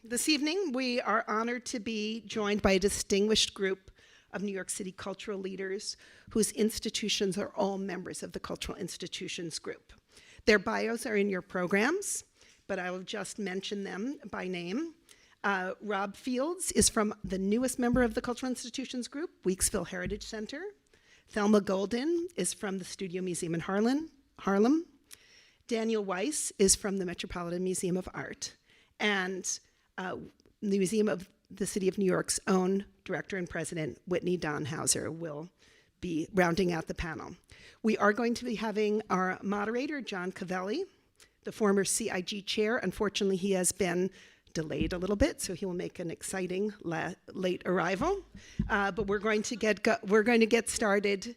This evening, we are honored to be joined by a distinguished group of New York City cultural leaders whose institutions are all members of the Cultural Institutions Group. Their bios are in your programs, but I will just mention them by name. Rob Fields is from the newest member of the Cultural Institutions Group, Weeksville Heritage Center. Thelma Golden is from the Studio Museum in Harlem. Daniel Weiss is from the Metropolitan Museum of Art. And the Museum of the City of New York's own director and president, Whitney Donhauser, will be rounding out the panel. We are going to be having our moderator, John Calvelli, the former CIG Chair. Unfortunately, he has been delayed a little bit, so he will make an exciting late arrival. But we're going to get started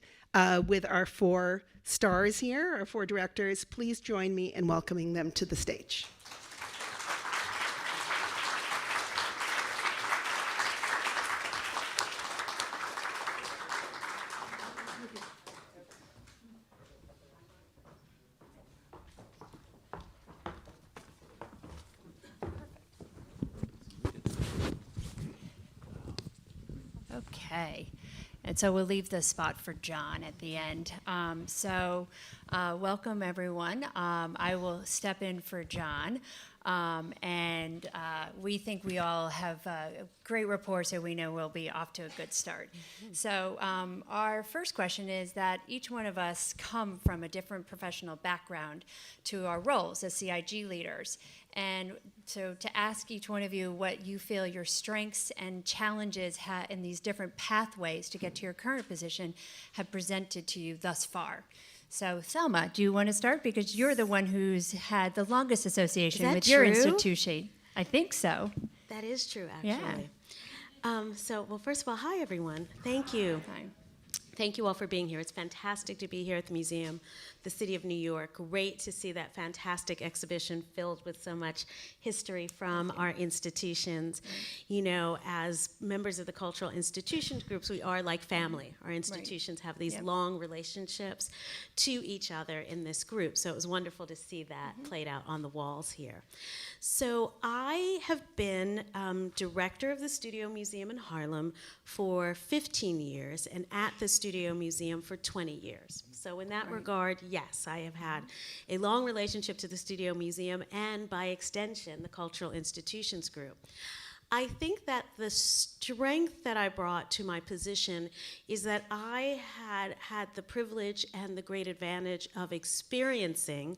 with our four stars here, our four directors. Please join me in welcoming them to the stage. Okay, and so we'll leave the spot for John at the end. Welcome everyone. I will step in for John, and we think we all have a great rapport, so we know we'll be off to a good start. Mm-hmm. So our first question is that each one of us come from a different professional background to our roles as CIG leaders. And so to ask each one of you what you feel your strengths and challenges in these different pathways to get to your current position have presented to you thus far. So Thelma, do you want to start? Because you're the one who's had the longest association with your institution. I think so. That is true, actually. Yeah. Well, first of all, hi, everyone. Thank you. Hi. Thank you all for being here. It's fantastic to be here at the museum, the City of New York. Great to see that fantastic exhibition filled with so much history from our institutions. You know, as members of the cultural institutions groups, we are like family. Our institutions have these long relationships to each other in this group. So it was wonderful to see that played out on the walls here. So I have been director of the Studio Museum in Harlem for 15 years and at the Studio Museum for 20 years. So in that regard, yes, I have had a long relationship to the Studio Museum and by extension, the Cultural Institutions Group. I think that the strength that I brought to my position is that I had the privilege and the great advantage of experiencing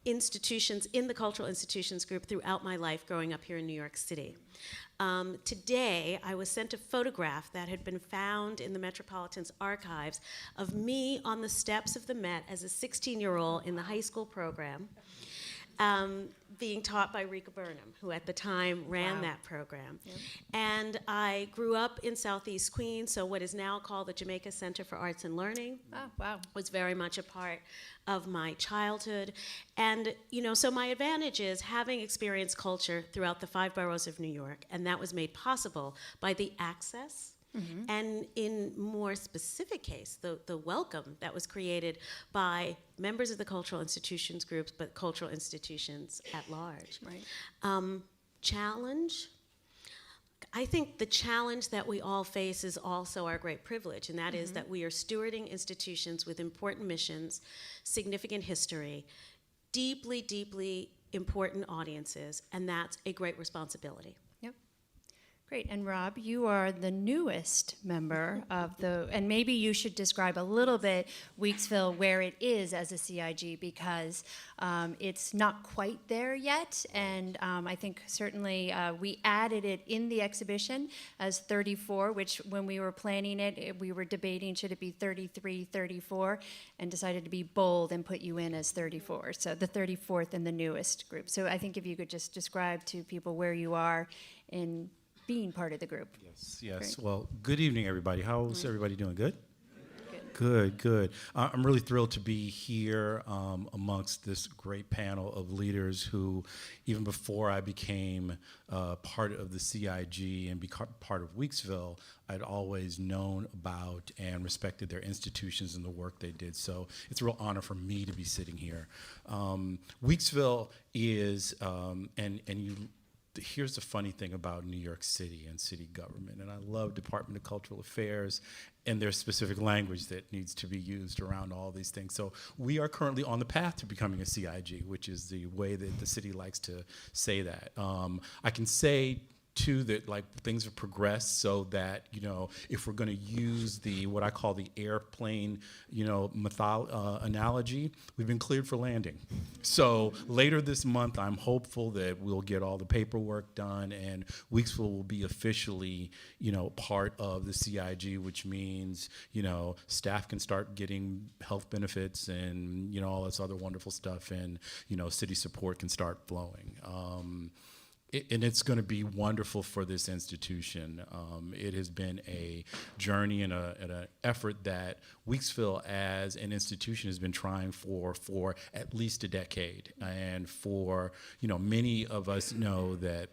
institutions in the Cultural Institutions Group throughout my life growing up here in New York City. Today, I was sent a photograph that had been found in the Metropolitan's archives of me on the steps of the Met as a 16-year-old in the high school program. Being taught by Rika Burnham, who at the time ran that program. Yep. And I grew up in Southeast Queens, so what is now called the Jamaica Center for Arts and Learning. Was very much a part of my childhood. And, you know, so my advantage is having experienced culture throughout the 5 boroughs of New York, and that was made possible by the access and in more specific case, the welcome that was created by members of the cultural institutions groups, but cultural institutions at large. Right. Challenge. I think the challenge that we all face is also our great privilege, and that is that we are stewarding institutions with important missions, significant history, deeply, deeply important audiences, and that's a great responsibility. Great, and Rob, you are the newest member of and maybe you should describe a little bit Weeksville, where it is as a CIG, because it's not quite there yet, and I think certainly we added it in the exhibition as 34, which when we were planning it, we were debating should it be 33, 34, and decided to be bold and put you in as 34, so the 34th and the newest group. So I think if you could just describe to people where you are in being part of the group. Yes. Great. Well, good evening, everybody. How's everybody doing? Good? Good. I'm really thrilled to be here amongst this great panel of leaders who, even before I became part of the CIG and part of Weeksville, I'd always known about and respected their institutions and the work they did. So it's a real honor for me to be sitting here. Weeksville is, and you here's the funny thing about New York City and city government, and I love Department of Cultural Affairs and their specific language that needs to be used around all these things. So we are currently on the path to becoming a CIG, which is the way that the city likes to say that. I can say too that like things have progressed so that, you know, if we're going to use the what I call the airplane, you know, analogy, we've been cleared for landing. So later this month, I'm hopeful that we'll get all the paperwork done and Weeksville will be officially, you know, part of the CIG, which means, you know, staff can start getting health benefits and, you know, all this other wonderful stuff, and, you know, city support can start flowing. And it's going to be wonderful for this institution. It has been a journey and an effort that Weeksville as an institution has been trying for at least a decade. And for, you know, many of us know that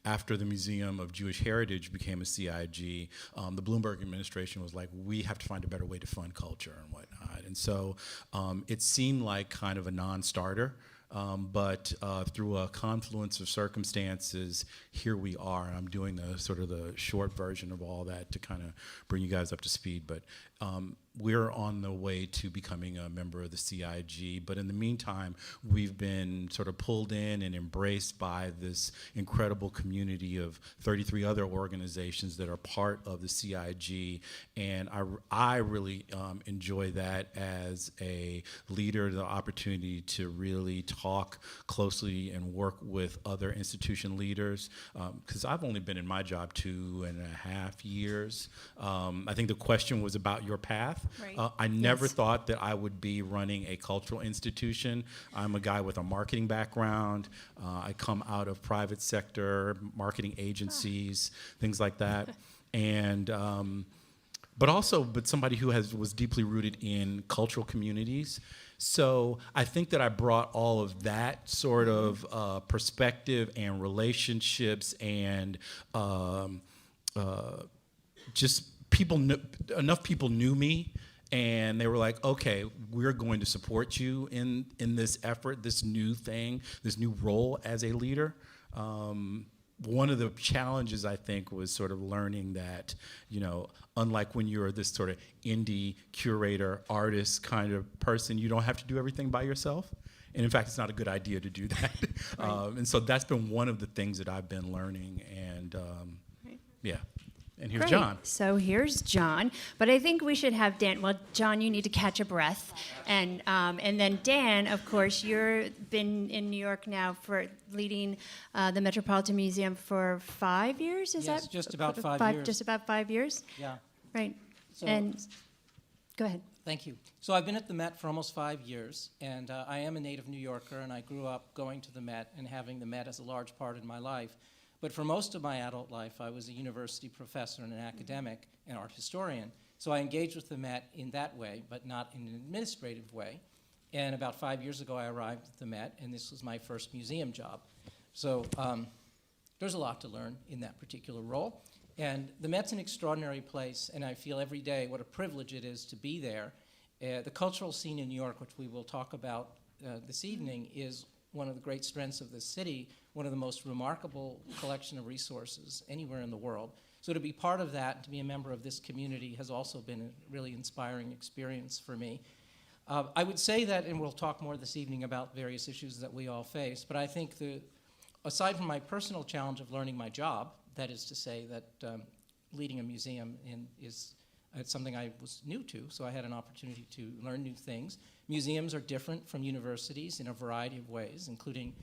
after the Museum of Jewish Heritage became a CIG, the Bloomberg administration was like, we have to find a better way to fund culture and whatnot. And so it seemed like kind of a non-starter. But through a confluence of circumstances, here we are. I'm doing the sort of the short version of all that to kind of bring you guys up to speed. But we're on the way to becoming a member of the CIG. But in the meantime, we've been sort of pulled in and embraced by this incredible community of 33 other organizations that are part of the CIG. And I really enjoy that as a leader, the opportunity to really talk closely and work with other institution leaders. Because I've only been in my job 2.5 years. I think the question was about your path. Right. I never thought that I would be running a cultural institution. I'm a guy with a marketing background. I come out of private sector, marketing agencies, things like that. And but somebody who was deeply rooted in cultural communities. So I think that I brought all of that sort of perspective and relationships and just enough people knew me, and they were like, okay, we're going to support you in this effort, this new thing, this new role as a leader. One of the challenges, I think, was sort of learning that, you know, unlike when you're this sort of indie curator, artist kind of person, you don't have to do everything by yourself. And in fact, it's not a good idea to do that. Right. And so that's been one of the things that I've been learning. And yeah. And here's Great. John. So here's John, but I think we should have Dan. Well, John, you need to catch a breath, and then Dan, of course, you've been in New York now for leading the Metropolitan Museum for 5 years. Is Yes, that just about 5 years. Just about 5 years. Yeah. Right. So, and go ahead. Thank you. So I've been at the Met for almost 5 years, and I am a native New Yorker, and I grew up going to the Met and having the Met as a large part in my life. But for most of my adult life, I was a university professor and an academic and art historian. So I engaged with the Met in that way, but not in an administrative way. And about 5 years ago, I arrived at the Met, and this was my first museum job. So there's a lot to learn in that particular role. And the Met's an extraordinary place, and I feel every day what a privilege it is to be there. The cultural scene in New York, which we will talk about this evening, is one of the great strengths of this city, one of the most remarkable collection of resources anywhere in the world. So to be part of that, to be a member of this community, has also been a really inspiring experience for me. I would say that, and we'll talk more this evening about various issues that we all face, but I think aside from my personal challenge of learning my job, that is to say that leading a museum is something I was new to, so I had an opportunity to learn new things. Museums are different from universities in a variety of ways, including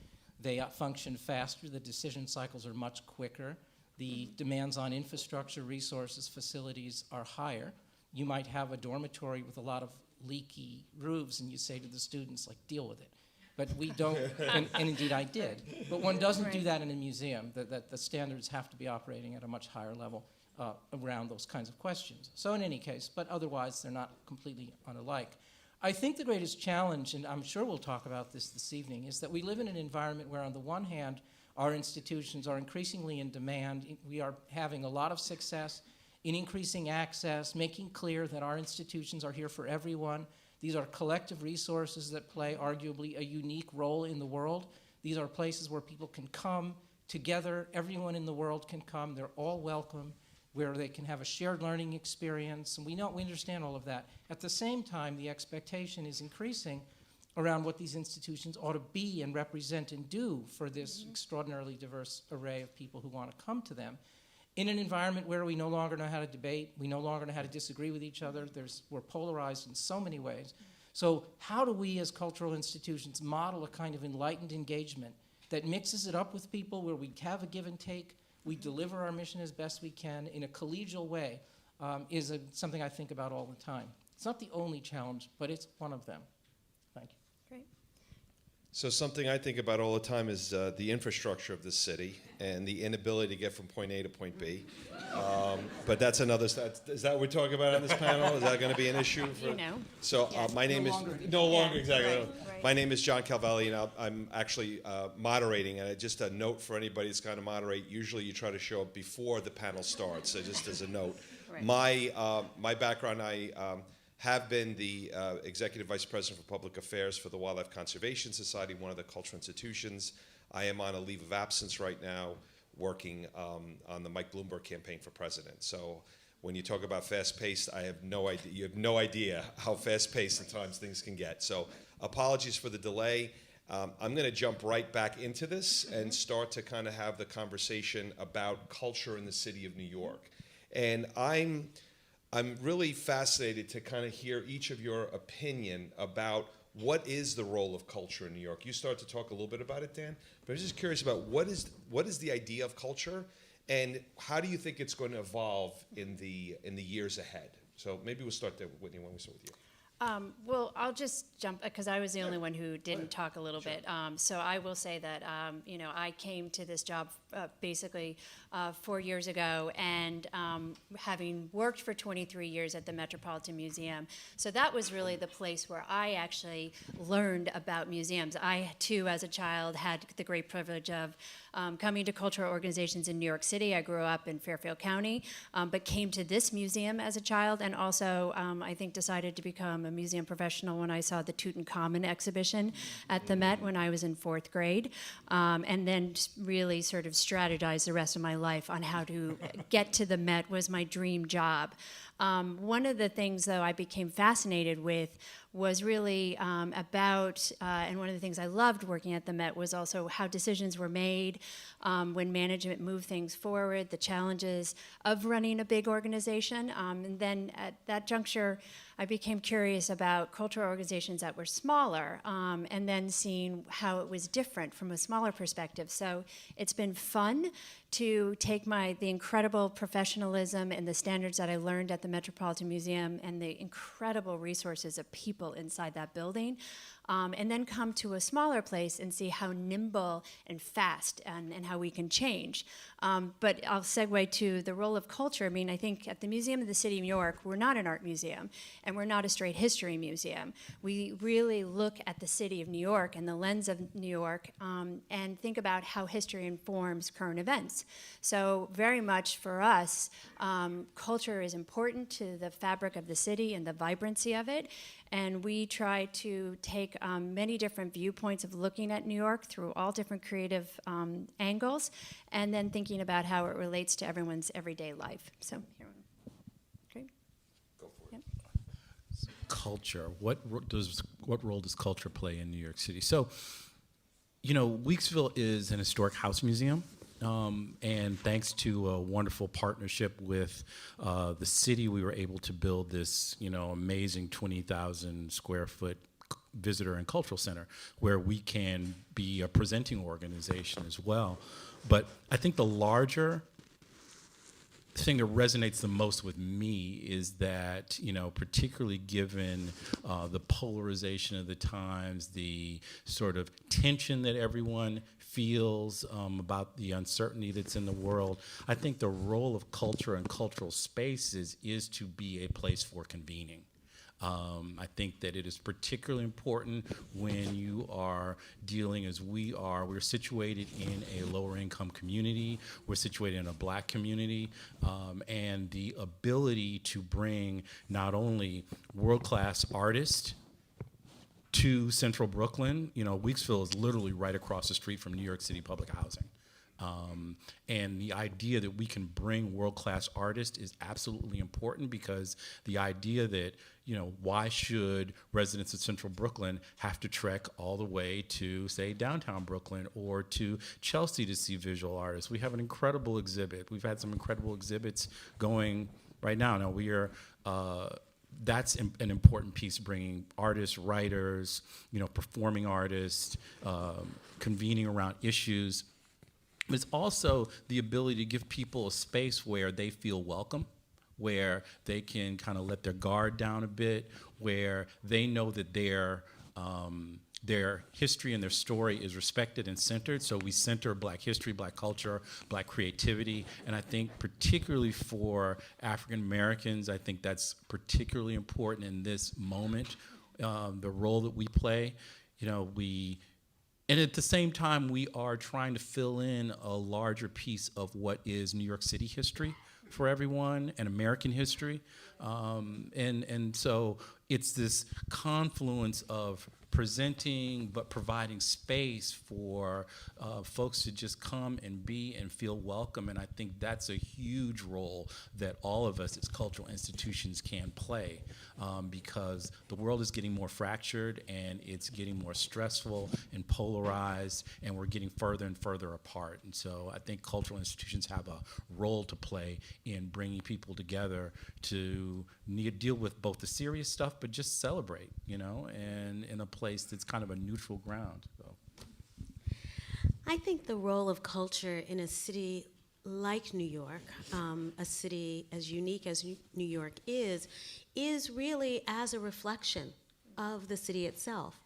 they function faster, the decision cycles are much quicker, the demands on infrastructure, resources, facilities are higher. You might have a dormitory with a lot of leaky roofs, and you say to the students, like, deal with it. But we don't, and indeed I did. But one doesn't do that in a museum, that the standards have to be operating at a much higher level around those kinds of questions. So in any case, but otherwise they're not completely unalike. I think the greatest challenge, and I'm sure we'll talk about this evening, is that we live in an environment where on the one hand, our institutions are increasingly in demand. We are having a lot of success in increasing access, making clear that our institutions are here for everyone. These are collective resources that play arguably a unique role in the world. These are places where people can come together. Everyone in the world can come. They're all welcome, where they can have a shared learning experience. And we understand all of that. At the same time, the expectation is increasing around what these institutions ought to be and represent and do for this extraordinarily diverse array of people who want to come to them. In an environment where we no longer know how to debate, we no longer know how to disagree with each other, we're polarized in so many ways. So how do we as cultural institutions model a kind of enlightened engagement that mixes it up with people, where we have a give and take, we deliver our mission as best we can in a collegial way, is something I think about all the time. It's not the only challenge, but it's one of them. Thank you. Great. So something I think about all the time is the infrastructure of this city and the inability to get from point A to point B. But that's another. Is that what we're talking about on this panel? Is that going to be an issue? For, You know. So Yes. my name No is longer. no longer Yeah, exactly. right. My name is John Calvelli, and I'm actually moderating. And just a note for anybody that's going to moderate. Usually, you try to show up before the panel starts. So just as a note, Right. my background, I have been the Executive Vice President for Public Affairs for the Wildlife Conservation Society, one of the cultural institutions. I am on a leave of absence right now, working on the Mike Bloomberg campaign for president. So when you talk about fast-paced, I have no idea. You have no idea how fast-paced at times things can get. So apologies for the delay. I'm going to jump right back into this and start to kind of have the conversation about culture in the city of New York. And I'm really fascinated to kind of hear each of your opinion about what is the role of culture in New York. You started to talk a little bit about it, Dan, but I was just curious about what is the idea of culture, and how do you think it's going to evolve in the years ahead? So maybe we'll start there, Whitney. When we start with you. Well, I'll just jump, because I was the only one who didn't talk a little bit. So I will say that, I came to this job basically 4 years ago, and having worked for 23 years at the Metropolitan Museum. So that was really the place where I actually learned about museums. I, too, as a child, had the great privilege of coming to cultural organizations in New York City. I grew up in Fairfield County, but came to this museum as a child, and also, I think, decided to become a museum professional when I saw the Tutankhamun exhibition at the Met when I was in 4th grade, and then just really sort of strategized the rest of my life on how to get to the Met. Was my dream job. One of the things, though, I became fascinated with was really about, and one of the things I loved working at the Met was also how decisions were made when management moved things forward, the challenges of running a big organization. And then at that juncture, I became curious about cultural organizations that were smaller, and then seeing how it was different from a smaller perspective. So it's been fun to take the incredible professionalism and the standards that I learned at the Metropolitan Museum and the incredible resources of people inside that building, and then come to a smaller place and see how nimble and fast and how we can change. But I'll segue to the role of culture. I mean, I think at the Museum of the City of New York, we're not an art museum, and we're not a straight history museum. We really look at the city of New York and the lens of New York, and think about how history informs current events. So very much for us, culture is important to the fabric of the city and the vibrancy of it. And we try to take many different viewpoints of looking at New York through all different creative angles, and then thinking about how it relates to everyone's everyday life. So, here, great. Go for it. Yep. Culture. What role does culture play in New York City? So, Weeksville is an historic house museum. And thanks to a wonderful partnership with the city, we were able to build this, amazing 20,000 square foot visitor and cultural center where we can be a presenting organization as well. But I think the larger thing that resonates the most with me is that, particularly given the polarization of the times, the sort of tension that everyone feels about the uncertainty that's in the world, I think the role of culture and cultural spaces is to be a place for convening. I think that it is particularly important when you are dealing as we are. We're situated in a lower income community. We're situated in a Black community. And the ability to bring not only world-class artists to central Brooklyn. You know, Weeksville is literally right across the street from New York City public housing. And the idea that we can bring world-class artists is absolutely important, because the idea that, you know, why should residents of central Brooklyn have to trek all the way to, say, downtown Brooklyn or to Chelsea to see visual artists? We have an incredible exhibit. We've had some incredible exhibits going right now. Now we are, that's an important piece, bringing artists, writers, you know, performing artists, convening around issues. It's also the ability to give people a space where they feel welcome, where they can kind of let their guard down a bit, where they know that their history and their story is respected and centered. So we center Black history, Black culture, Black creativity, and I think particularly for African Americans, I think that's particularly important in this moment, the role that we play. You know, and at the same time, we are trying to fill in a larger piece of what is New York City history for everyone, and American history. And so it's this confluence of presenting but providing space for folks to just come and be and feel welcome. And I think that's a huge role that all of us as cultural institutions can play, because the world is getting more fractured, and it's getting more stressful and polarized, and we're getting further and further apart. And so I think cultural institutions have a role to play in bringing people together to deal with both the serious stuff, but just celebrate, you know, and in a place that's kind of a neutral ground. So. I think the role of culture in a city like New York, a city as unique as New York is really as a reflection of the city itself.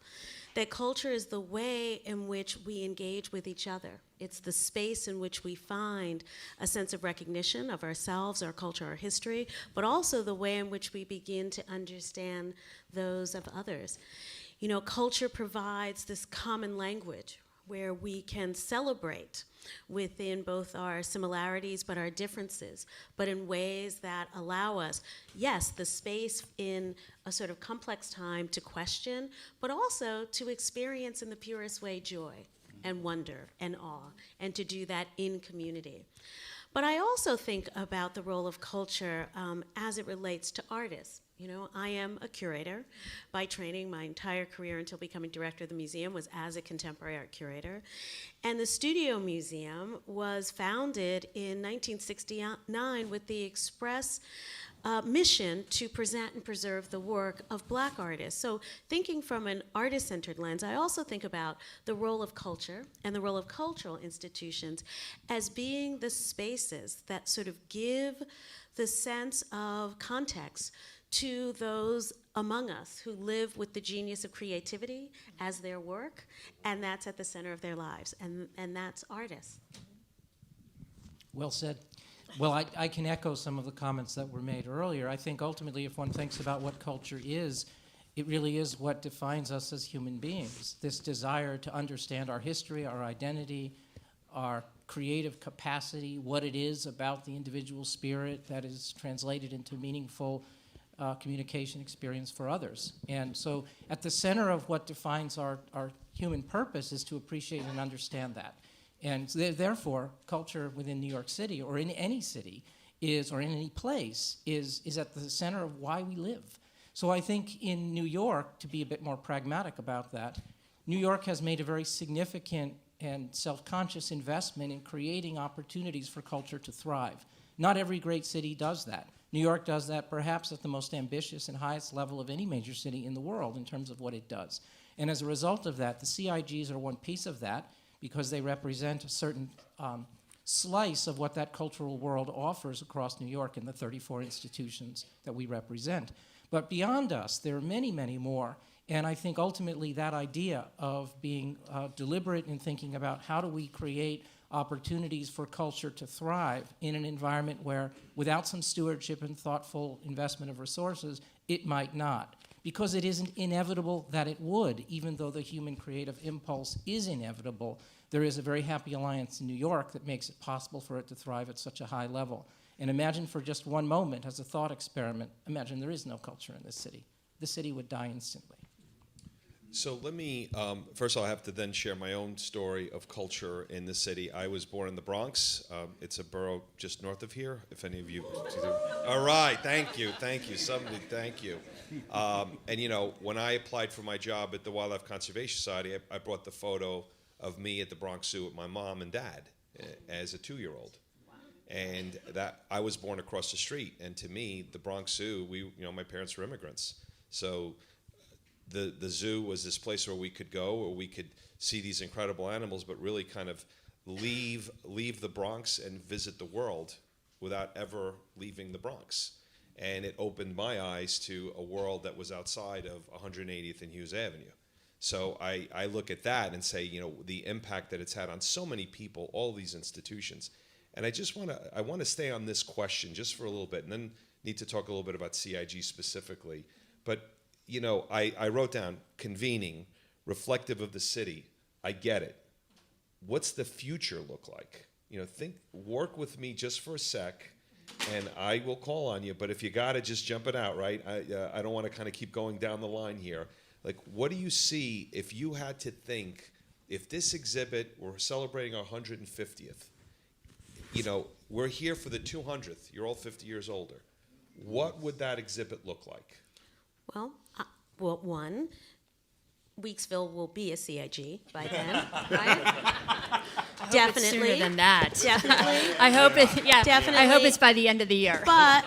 That culture is the way in which we engage with each other. It's the space in which we find a sense of recognition of ourselves, our culture, our history, but also the way in which we begin to understand those of others. You know, culture provides this common language where we can celebrate within both our similarities but our differences, but in ways that allow us, yes, the space in a sort of complex time to question, but also to experience in the purest way joy and wonder and awe, and to do that in community. But I also think about the role of culture as it relates to artists. You know, I am a curator by training. My entire career until becoming director of the museum was as a contemporary art curator. And the Studio Museum was founded in 1969 with the express mission to present and preserve the work of Black artists. So thinking from an artist-centered lens, I also think about the role of culture and the role of cultural institutions as being the spaces that sort of give the sense of context to those among us who live with the genius of creativity as their work, and that's at the center of their lives, and that's artists. Well said. Well, I can echo some of the comments that were made earlier. I think ultimately, if one thinks about what culture is, it really is what defines us as human beings. This desire to understand our history, our identity, our creative capacity, what it is about the individual spirit that is translated into meaningful communication experience for others. And so at the center of what defines our human purpose is to appreciate and understand that. And therefore, culture within New York City or in any city or in any place is at the center of why we live. So I think in New York, to be a bit more pragmatic about that, New York has made a very significant and self-conscious investment in creating opportunities for culture to thrive. Not every great city does that. New York does that perhaps at the most ambitious and highest level of any major city in the world in terms of what it does. And as a result of that, the CIGs are one piece of that because they represent a certain slice of what that cultural world offers across New York in the 34 institutions that we represent. But beyond us, there are many, many more. And I think ultimately that idea of being deliberate in thinking about how do we create opportunities for culture to thrive in an environment where without some stewardship and thoughtful investment of resources, it might not. Because it isn't inevitable that it would, even though the human creative impulse is inevitable, there is a very happy alliance in New York that makes it possible for it to thrive at such a high level. And imagine for just one moment, as a thought experiment, imagine there is no culture in this city. The city would die instantly. So let me, first I'll have to then share my own story of culture in the city. I was born in the Bronx. It's a borough just north of here, if any of you. All right, thank you, somebody, thank you. And you know, when I applied for my job at the Wildlife Conservation Society, I brought the photo of me at the Bronx Zoo with my mom and dad as a 2-year-old. And that I was born across the street, and to me, the Bronx Zoo, my parents were immigrants. So the zoo was this place where we could go, where we could see these incredible animals, but really kind of leave the Bronx and visit the world without ever leaving the Bronx. And it opened my eyes to a world that was outside of 180th and Hughes Avenue. So I look at that and say, you know, the impact that it's had on so many people, all these institutions. And I want to stay on this question just for a little bit, and then need to talk a little bit about CIG specifically. But you know, I wrote down convening, reflective of the city. I get it. What's the future look like? You know, work with me just for a sec, and I will call on you. But if you got to just jump it out, right? I don't want to kind of keep going down the line here. Like, what do you see if you had to think, if this exhibit, we're celebrating our 150th, you know, we're here for the 200th, you're all 50 years older. What would that exhibit look like? Well, one, Weeksville will be a CIG by then, right? Definitely. Sooner than that. Definitely. I hope it. Yeah. Definitely. I hope it's by the end of the year. But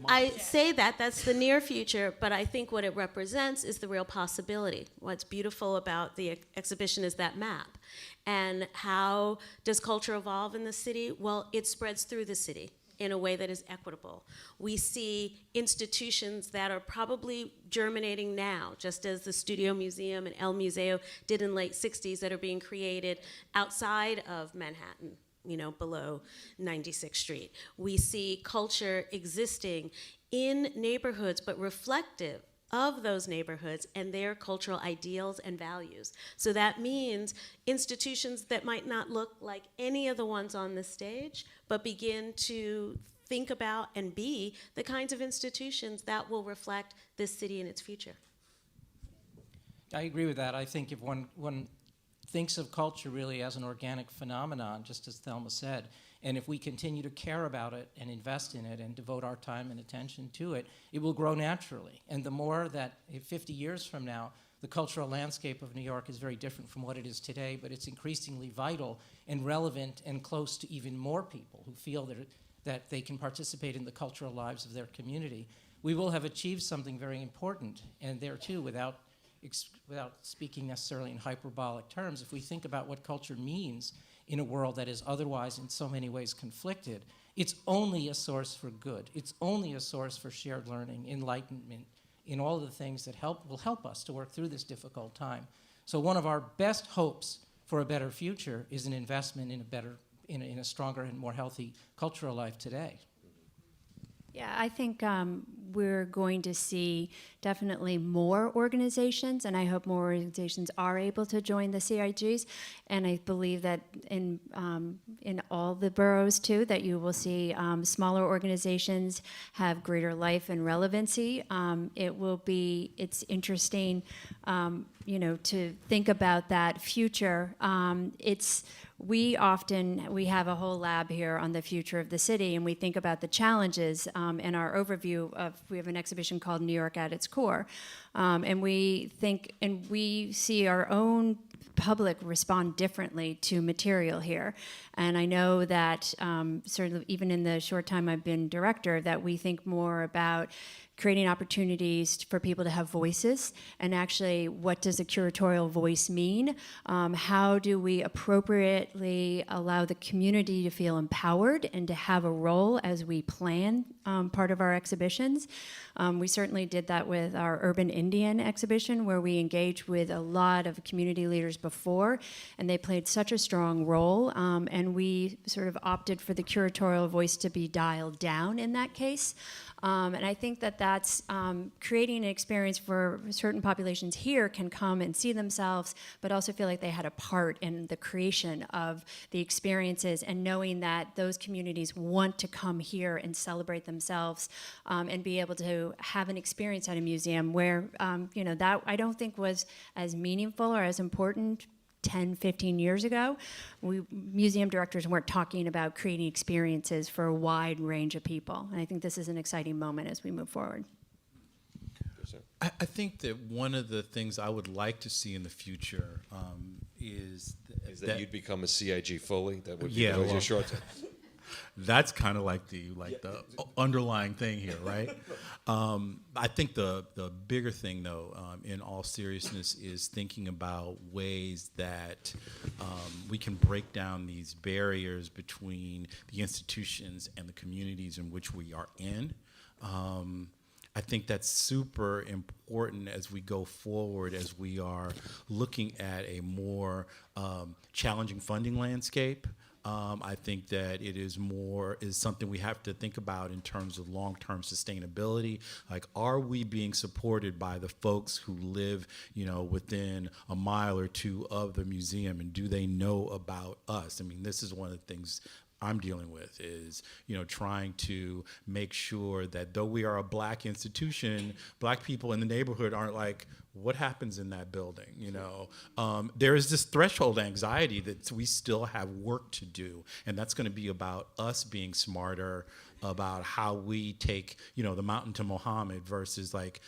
I say that's the near future, but I think what it represents is the real possibility. What's beautiful about the exhibition is that map. And how does culture evolve in the city? Well, it spreads through the city in a way that is equitable. We see institutions that are probably germinating now, just as the Studio Museum and El Museo did in late 60s, that are being created outside of Manhattan, you know, below 96th Street. We see culture existing in neighborhoods, but reflective of those neighborhoods and their cultural ideals and values. So that means institutions that might not look like any of the ones on this stage, but begin to think about and be the kinds of institutions that will reflect this city and its future. I agree with that. I think if one thinks of culture really as an organic phenomenon, just as Thelma said, and if we continue to care about it and invest in it and devote our time and attention to it, it will grow naturally. And the more that, 50 years from now, the cultural landscape of New York is very different from what it is today, but it's increasingly vital and relevant and close to even more people who feel that they can participate in the cultural lives of their community. We will have achieved something very important, and there too, without speaking necessarily in hyperbolic terms, if we think about what culture means in a world that is otherwise in so many ways conflicted, it's only a source for good. It's only a source for shared learning, enlightenment, in all of the things that will help us to work through this difficult time. So one of our best hopes for a better future is an investment in a stronger and more healthy cultural life today. Yeah, I think we're going to see definitely more organizations, and I hope more organizations are able to join the CIGs. And I believe that in all the boroughs too, that you will see smaller organizations have greater life and relevancy. It's interesting, to think about that future. We have a whole lab here on the future of the city, and we think about the challenges in our overview we have an exhibition called New York at its core. And we see our own public respond differently to material here. And I know that certainly even in the short time I've been director, that we think more about creating opportunities for people to have voices, and actually what does a curatorial voice mean? How do we appropriately allow the community to feel empowered and to have a role as we plan part of our exhibitions? We certainly did that with our Urban Indian exhibition, where we engaged with a lot of community leaders before, and they played such a strong role, and we sort of opted for the curatorial voice to be dialed down in that case. And I think that's creating an experience for certain populations here can come and see themselves, but also feel like they had a part in the creation of the experiences, and knowing that those communities want to come here and celebrate themselves and be able to have an experience at a museum where that I don't think was as meaningful or as important 10, 15 years ago. Museum directors weren't talking about creating experiences for a wide range of people. And I think this is an exciting moment as we move forward. I think that one of the things I would like to see in the future is that you'd become a CIG fully? That would be Yeah, your well, short term. That's kind of like the underlying thing here, right? I think the bigger thing, though, in all seriousness, is thinking about ways that we can break down these barriers between the institutions and the communities in which we are in. I think that's super important as we go forward, as we are looking at a more challenging funding landscape. I think that it is something we have to think about in terms of long-term sustainability. Like, are we being supported by the folks who live, within a mile or two of the museum, and do they know about us? I mean, this is one of the things I'm dealing with is, trying to make sure that though we are a Black institution, Black people in the neighborhood aren't like, what happens in that building? There is this threshold anxiety that we still have work to do, and that's going to be about us being smarter about how we take, the mountain to Muhammad versus like,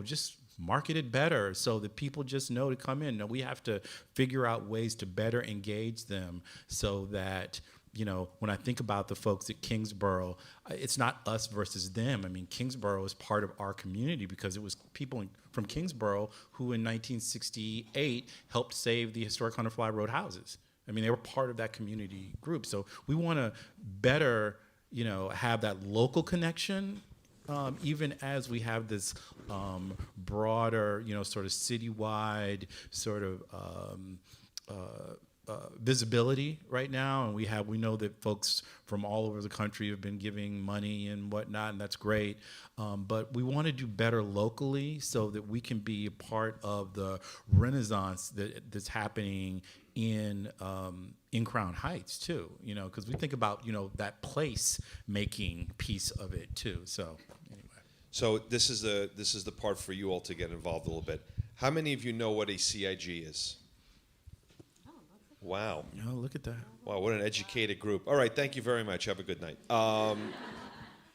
just market it better so that people just know to come in. No, we have to figure out ways to better engage them so that, when I think about the folks at Kingsborough, it's not us versus them. I mean, Kingsborough is part of our community because it was people from Kingsborough who in 1968 helped save the historic Hunterfly Road houses. I mean, they were part of that community group. So we want to better, have that local connection, even as we have this broader, sort of citywide sort of visibility right now, and we know that folks from all over the country have been giving money and whatnot, and that's great. But we want to do better locally so that we can be a part of the renaissance that's happening in Crown Heights too. Because we think about that place making piece of it too. So anyway. So this is the part for you all to get involved a little bit. How many of you know what a CIG is? Wow. Oh, look at that. Wow, what an educated group. All right, thank you very much. Have a good night.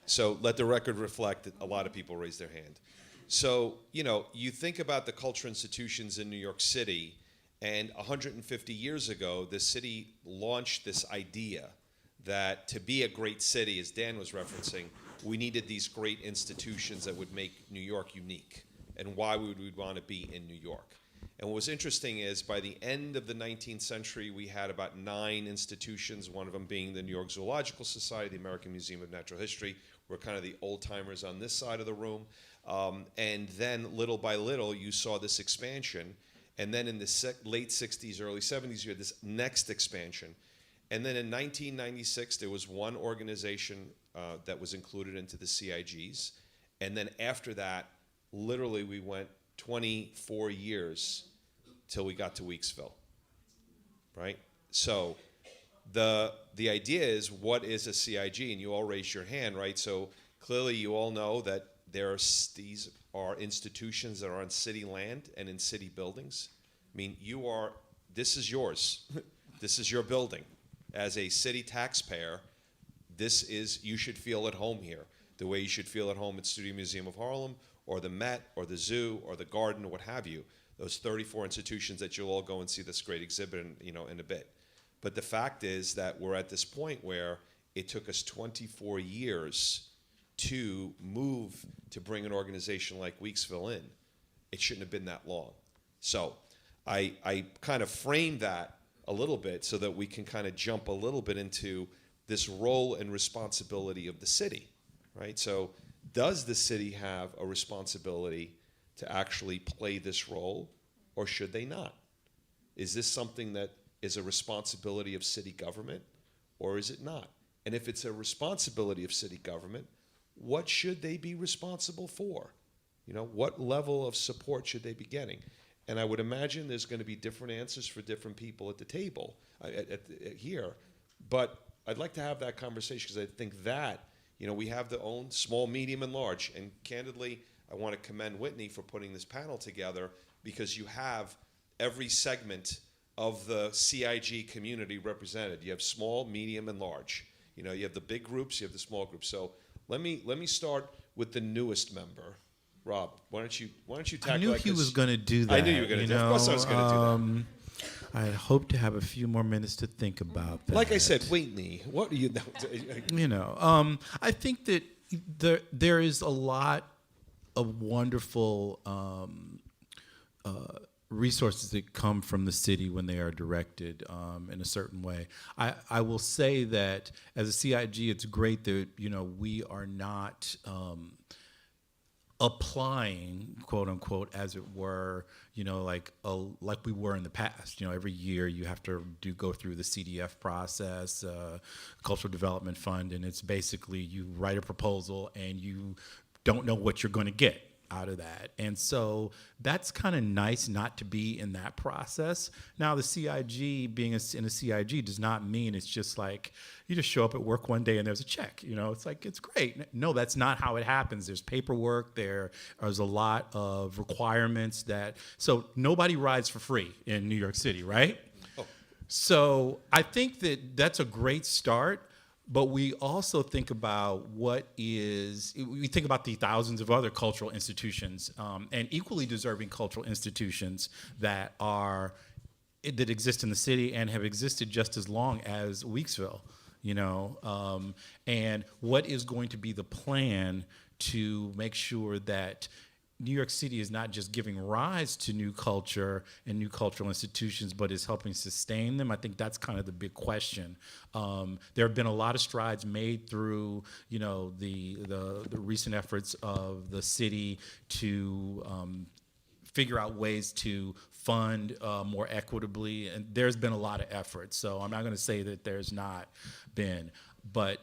So let the record reflect that a lot of people raised their hand. So, you think about the cultural institutions in New York City, and 150 years ago, the city launched this idea that to be a great city, as Dan was referencing, we needed these great institutions that would make New York unique. And why would we want to be in New York? And what was interesting is by the end of the 19th century, we had about 9 institutions, one of them being the New York Zoological Society, the American Museum of Natural History. We're kind of the old-timers on this side of the room. And then little by little, you saw this expansion. And then in the late 60s, early 70s, you had this next expansion. And then in 1996, there was one organization that was included into the CIGs. And then after that, literally we went 24 years till we got to Weeksville, right? So the idea is, what is a CIG? And you all raised your hand, right? So clearly you all know that these are institutions that are on city land and in city buildings. I mean, this is yours. This is your building. As a city taxpayer, you should feel at home here, the way you should feel at home at Studio Museum of Harlem, or the Met, or the Zoo, or the Garden, or what have you. Those 34 institutions that you'll all go and see this great exhibit in a bit. But the fact is that we're at this point where it took us 24 years to move to bring an organization like Weeksville in. It shouldn't have been that long. So I kind of framed that a little bit so that we can kind of jump a little bit into this role and responsibility of the city, right? So does the city have a responsibility to actually play this role, or should they not? Is this something that is a responsibility of city government, or is it not? And if it's a responsibility of city government, what should they be responsible for? What level of support should they be getting? And I would imagine there's going to be different answers for different people at the table here. But I'd like to have that conversation because I think that, we have the own small, medium, and large. And candidly, I want to commend Whitney for putting this panel together, because you have every segment of the CIG community represented. You have small, medium, and large. You know, you have the big groups, you have the small groups. So let me start with the newest member. Rob, why don't you tackle I knew that, he 'cause was going to do that. I knew you were going to do that. Of course I was going to do that. I hope to have a few more minutes to think about that. Like I said, Whitney, what do you know? You know, I think that there is a lot of wonderful resources that come from the city when they are directed in a certain way. I will say that as a CIG, it's great that, you know, we are not applying, quote unquote, as it were, you know, like we were in the past. You know, every year you have to go through the CDF process, Cultural Development Fund, and it's basically you write a proposal and you don't know what you're going to get out of that. And so that's kind of nice not to be in that process. Now, the CIG, being in a CIG does not mean it's just like you just show up at work one day and there's a check. You know, it's like, it's great. No, that's not how it happens. There's paperwork. There's a lot of requirements so nobody rides for free in New York City, right? Oh. So I think that that's a great start. But we also think about we think about the thousands of other cultural institutions and equally deserving cultural institutions that exist in the city and have existed just as long as Weeksville, you know, and what is going to be the plan to make sure that New York City is not just giving rise to new culture and new cultural institutions, but is helping sustain them. I think that's kind of the big question. There have been a lot of strides made through, you know, the recent efforts of the city to figure out ways to fund more equitably, and there's been a lot of effort. So I'm not going to say that there's not been, but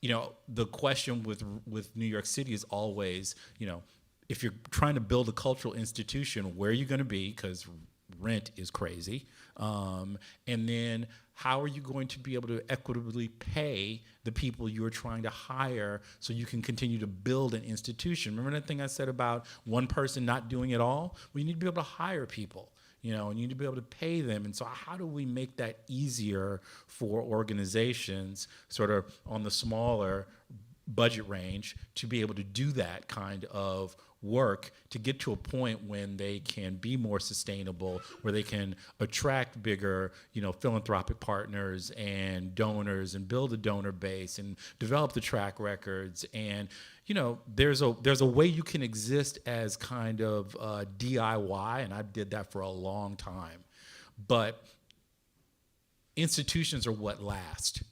you know, the question with New York City is always, you know, if you're trying to build a cultural institution, where are you going to be? Because rent is crazy. And then how are you going to be able to equitably pay the people you're trying to hire so you can continue to build an institution? Remember that thing I said about one person not doing it all? Well, you need to be able to hire people, you know, and you need to be able to pay them. And so how do we make that easier for organizations sort of on the smaller budget range to be able to do that kind of work to get to a point when they can be more sustainable, where they can attract bigger, you know, philanthropic partners and donors and build a donor base and develop the track records. And, you know, there's a way you can exist as kind of DIY, and I did that for a long time. But institutions are what last.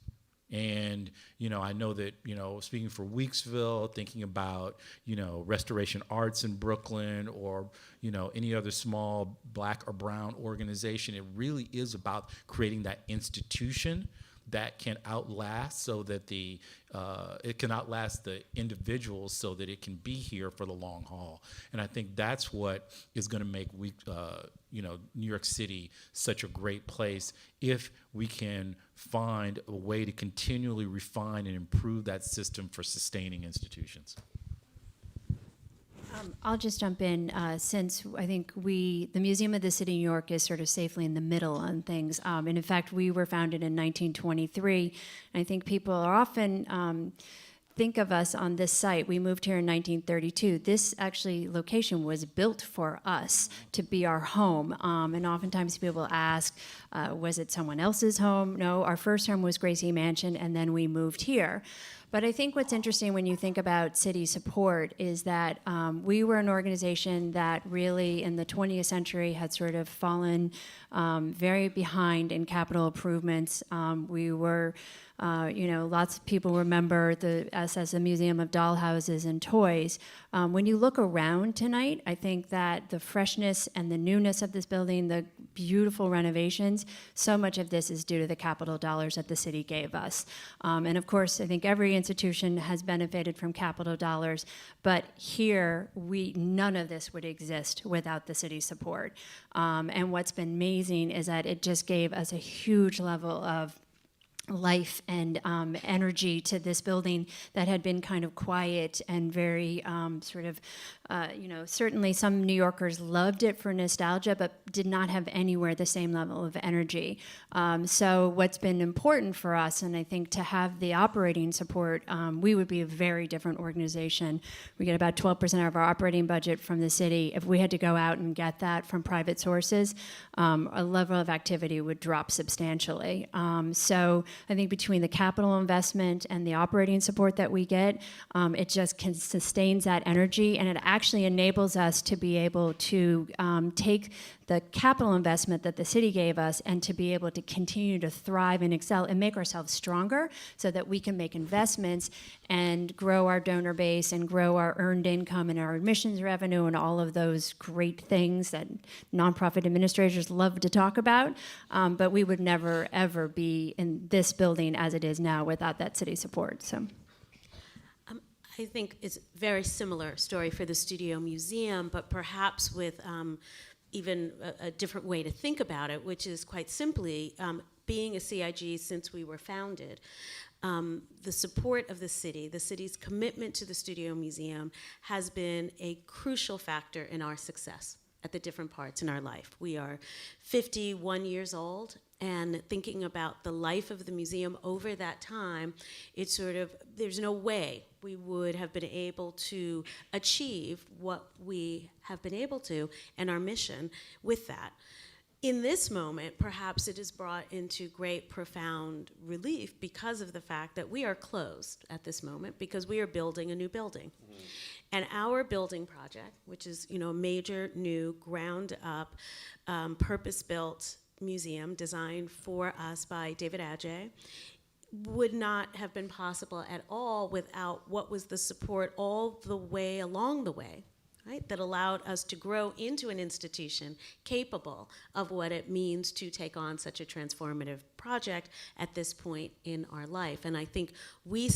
And, you know, I know that, you know, speaking for Weeksville, thinking about, you know, Restoration Arts in Brooklyn or, you know, any other small Black or brown organization, it really is about creating that institution that can outlast so that it can outlast the individuals so that it can be here for the long haul. And I think that's what is going to make you know, New York City such a great place, if we can find a way to continually refine and improve that system for sustaining institutions. I'll just jump in since I think the Museum of the City of New York is sort of safely in the middle on things. And in fact, we were founded in 1923. And I think people are often think of us on this site. We moved here in 1932. This actually location was built for us to be our home. And oftentimes people ask, was it someone else's home? No, our first home was Gracie Mansion, and then we moved here. But I think what's interesting when you think about city support is that we were an organization that really in the 20th century had sort of fallen very behind in capital improvements. We were, you know, lots of people remember us as a museum of dollhouses and toys. When you look around tonight, I think that the freshness and the newness of this building, the beautiful renovations, so much of this is due to the capital dollars that the city gave us. And of course, I think every institution has benefited from capital dollars, but here, none of this would exist without the city's support. And what's been amazing is that it just gave us a huge level of life and energy to this building that had been kind of quiet and very sort of certainly some New Yorkers loved it for nostalgia, but did not have anywhere the same level of energy. So what's been important for us, and I think to have the operating support, we would be a very different organization. We get about 12% of our operating budget from the city. If we had to go out and get that from private sources, a level of activity would drop substantially. So I think between the capital investment and the operating support that we get, it just sustains that energy, and it actually enables us to be able to take the capital investment that the city gave us and to be able to continue to thrive and excel and make ourselves stronger so that we can make investments and grow our donor base and grow our earned income and our admissions revenue and all of those great things that nonprofit administrators love to talk about. But we would never, ever be in this building as it is now without that city support. So. I think it's a very similar story for the Studio Museum, but perhaps with even a different way to think about it, which is quite simply being a CIG since we were founded. The support of the city's commitment to the Studio Museum has been a crucial factor in our success at the different parts in our life. We are 51 years old, and thinking about the life of the museum over that time, it's there's no way we would have been able to achieve what we have been able to and our mission with that. In this moment, perhaps it is brought into great, profound relief because of the fact that we are closed at this moment because we are building a new building. Mm-hmm. And our building project, which is a major, new, ground-up, purpose-built museum designed for us by David Adjaye, would not have been possible at all without what was the support all the way along the way, right, that allowed us to grow into an institution capable of what it means to take on such a transformative project at this point in our life. And I think we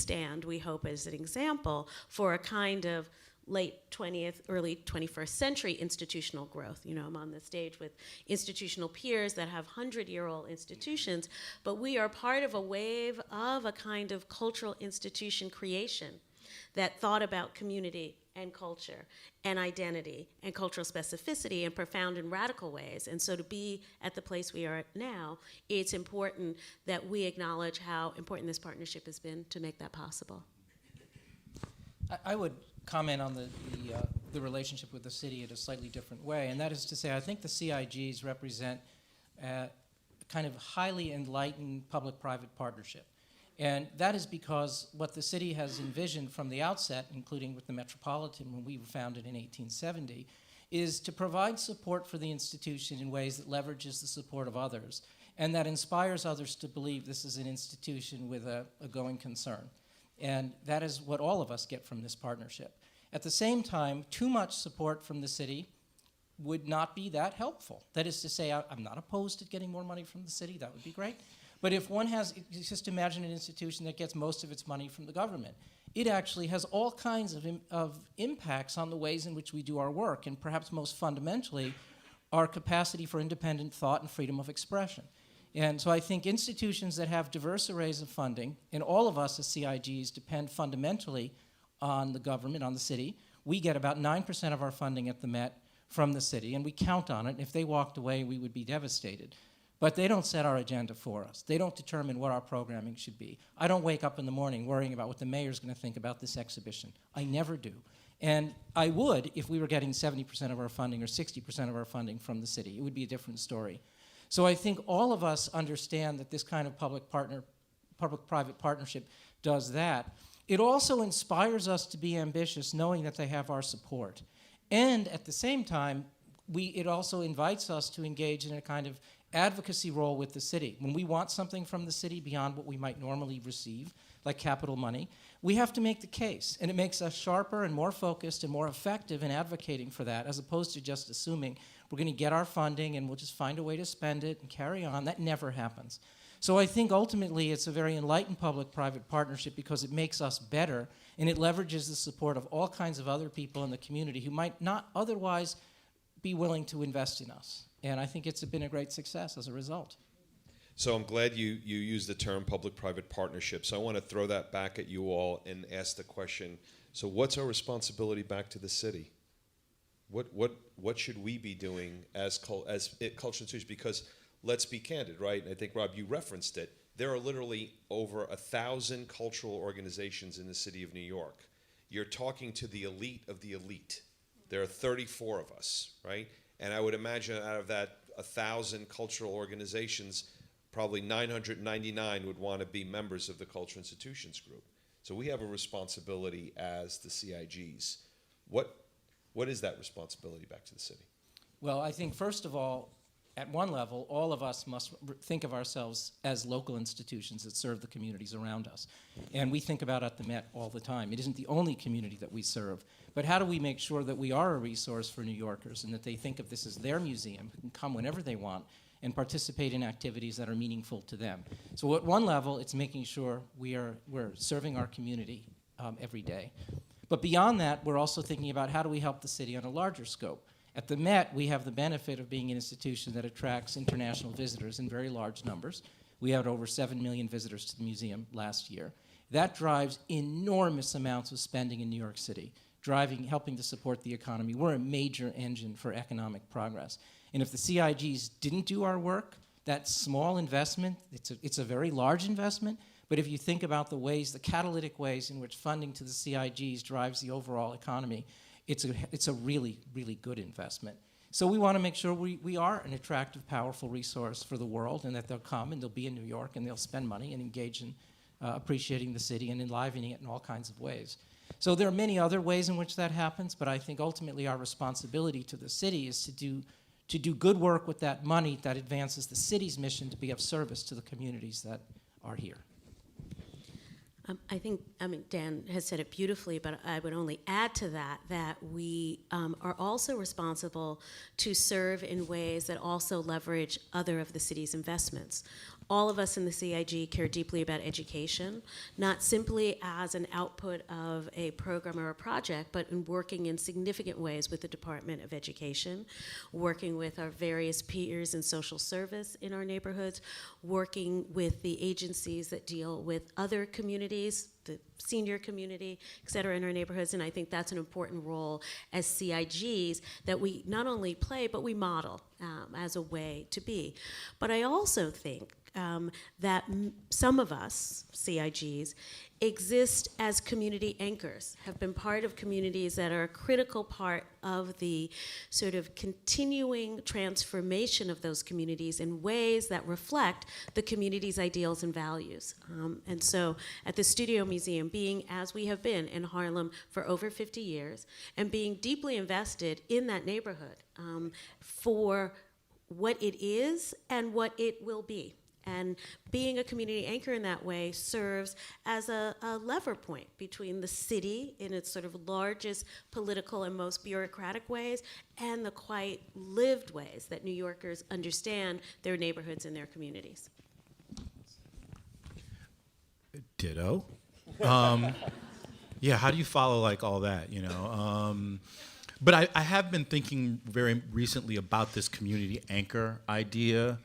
hope, as an example for a kind of late 20th, early 21st century institutional growth. I'm on the stage with institutional peers that have 100-year-old institutions, but we are part of a wave of a kind of cultural institution creation that thought about community and culture and identity and cultural specificity in profound and radical ways. And so to be at the place we are at now, it's important that we acknowledge how important this partnership has been to make that possible. I would comment on the relationship with the city in a slightly different way, and that is to say I think the CIGs represent a kind of highly enlightened public-private partnership. And that is because what the city has envisioned from the outset, including with the Metropolitan when we were founded in 1870, is to provide support for the institution in ways that leverages the support of others and that inspires others to believe this is an institution with a going concern. And that is what all of us get from this partnership. At the same time, too much support from the city would not be that helpful. That is to say, I'm not opposed to getting more money from the city. That would be great. But if one just imagine an institution that gets most of its money from the government. It actually has all kinds of impacts on the ways in which we do our work, and perhaps most fundamentally, our capacity for independent thought and freedom of expression. And so I think institutions that have diverse arrays of funding, and all of us as CIGs depend fundamentally on the government, on the city. We get about 9% of our funding at the Met from the city, and we count on it. If they walked away, we would be devastated. But they don't set our agenda for us. They don't determine what our programming should be. I don't wake up in the morning worrying about what the mayor's going to think about this exhibition. I never do. And I would if we were getting 70% of our funding or 60% of our funding from the city. It would be a different story. So I think all of us understand that this kind of public-private partnership does that. It also inspires us to be ambitious, knowing that they have our support. And at the same time, it also invites us to engage in a kind of advocacy role with the city. When we want something from the city beyond what we might normally receive, like capital money, we have to make the case. And it makes us sharper and more focused and more effective in advocating for that, as opposed to just assuming we're going to get our funding and we'll just find a way to spend it and carry on. That never happens. So I think ultimately it's a very enlightened public-private partnership because it makes us better and it leverages the support of all kinds of other people in the community who might not otherwise be willing to invest in us. And I think it's been a great success as a result. So I'm glad you used the term public-private partnership. So I want to throw that back at you all and ask the question, so what's our responsibility back to the city? What should we be doing as cultural institutions? Because let's be candid, right? And I think, Rob, you referenced it. There are literally over 1,000 cultural organizations in the city of New York. You're talking to the elite of the elite. There are 34 of us, right? And I would imagine out of that 1,000 cultural organizations, probably 999 would want to be members of the Cultural Institutions Group. So we have a responsibility as the CIGs. What is that responsibility back to the city? Well, I think first of all, at one level, all of us must think of ourselves as local institutions that serve the communities around us. And we think about at the Met all the time. It isn't the only community that we serve, but how do we make sure that we are a resource for New Yorkers and that they think of this as their museum, who can come whenever they want and participate in activities that are meaningful to them. So at one level, it's making sure we're serving our community every day. But beyond that, we're also thinking about how do we help the city on a larger scope. At the Met, we have the benefit of being an institution that attracts international visitors in very large numbers. We had over 7 million visitors to the museum last year. That drives enormous amounts of spending in New York City, helping to support the economy. We're a major engine for economic progress. And if the CIGs didn't do our work, that small investment, it's a very large investment, but if you think about the catalytic ways in which funding to the CIGs drives the overall economy, it's a really, really good investment. So we want to make sure we are an attractive, powerful resource for the world, and that they'll come and they'll be in New York and they'll spend money and engage in appreciating the city and enlivening it in all kinds of ways. So there are many other ways in which that happens, but I think ultimately our responsibility to the city is to do good work with that money that advances the city's mission to be of service to the communities that are here. Dan has said it beautifully, but I would only add to that we are also responsible to serve in ways that also leverage other of the city's investments. All of us in the CIG care deeply about education, not simply as an output of a program or a project, but in working in significant ways with the Department of Education, working with our various peers in social service in our neighborhoods, working with the agencies that deal with other communities, the senior community, et cetera, in our neighborhoods. And I think that's an important role as CIGs that we not only play, but we model as a way to be. But I also think that some of us, CIGs, exist as community anchors, have been part of communities that are a critical part of the sort of continuing transformation of those communities in ways that reflect the community's ideals and values. And so at the Studio Museum, being as we have been in Harlem for over 50 years, and being deeply invested in that neighborhood for what it is and what it will be. And being a community anchor in that way serves as a lever point between the city in its sort of largest political and most bureaucratic ways and the quite lived ways that New Yorkers understand their neighborhoods and their communities. Ditto. Yeah, how do you follow like all that, you know? But I have been thinking very recently about this community anchor idea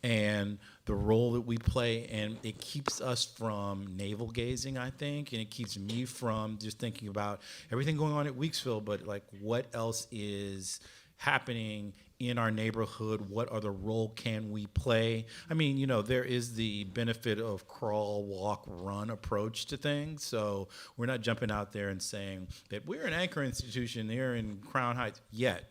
and the role that we play, and it keeps us from navel gazing, I think, and it keeps me from just thinking about everything going on at Weeksville, but like what else is happening in our neighborhood? What other role can we play? I mean, you know, there is the benefit of crawl, walk, run approach to things. So we're not jumping out there and saying that we're an anchor institution here in Crown Heights yet,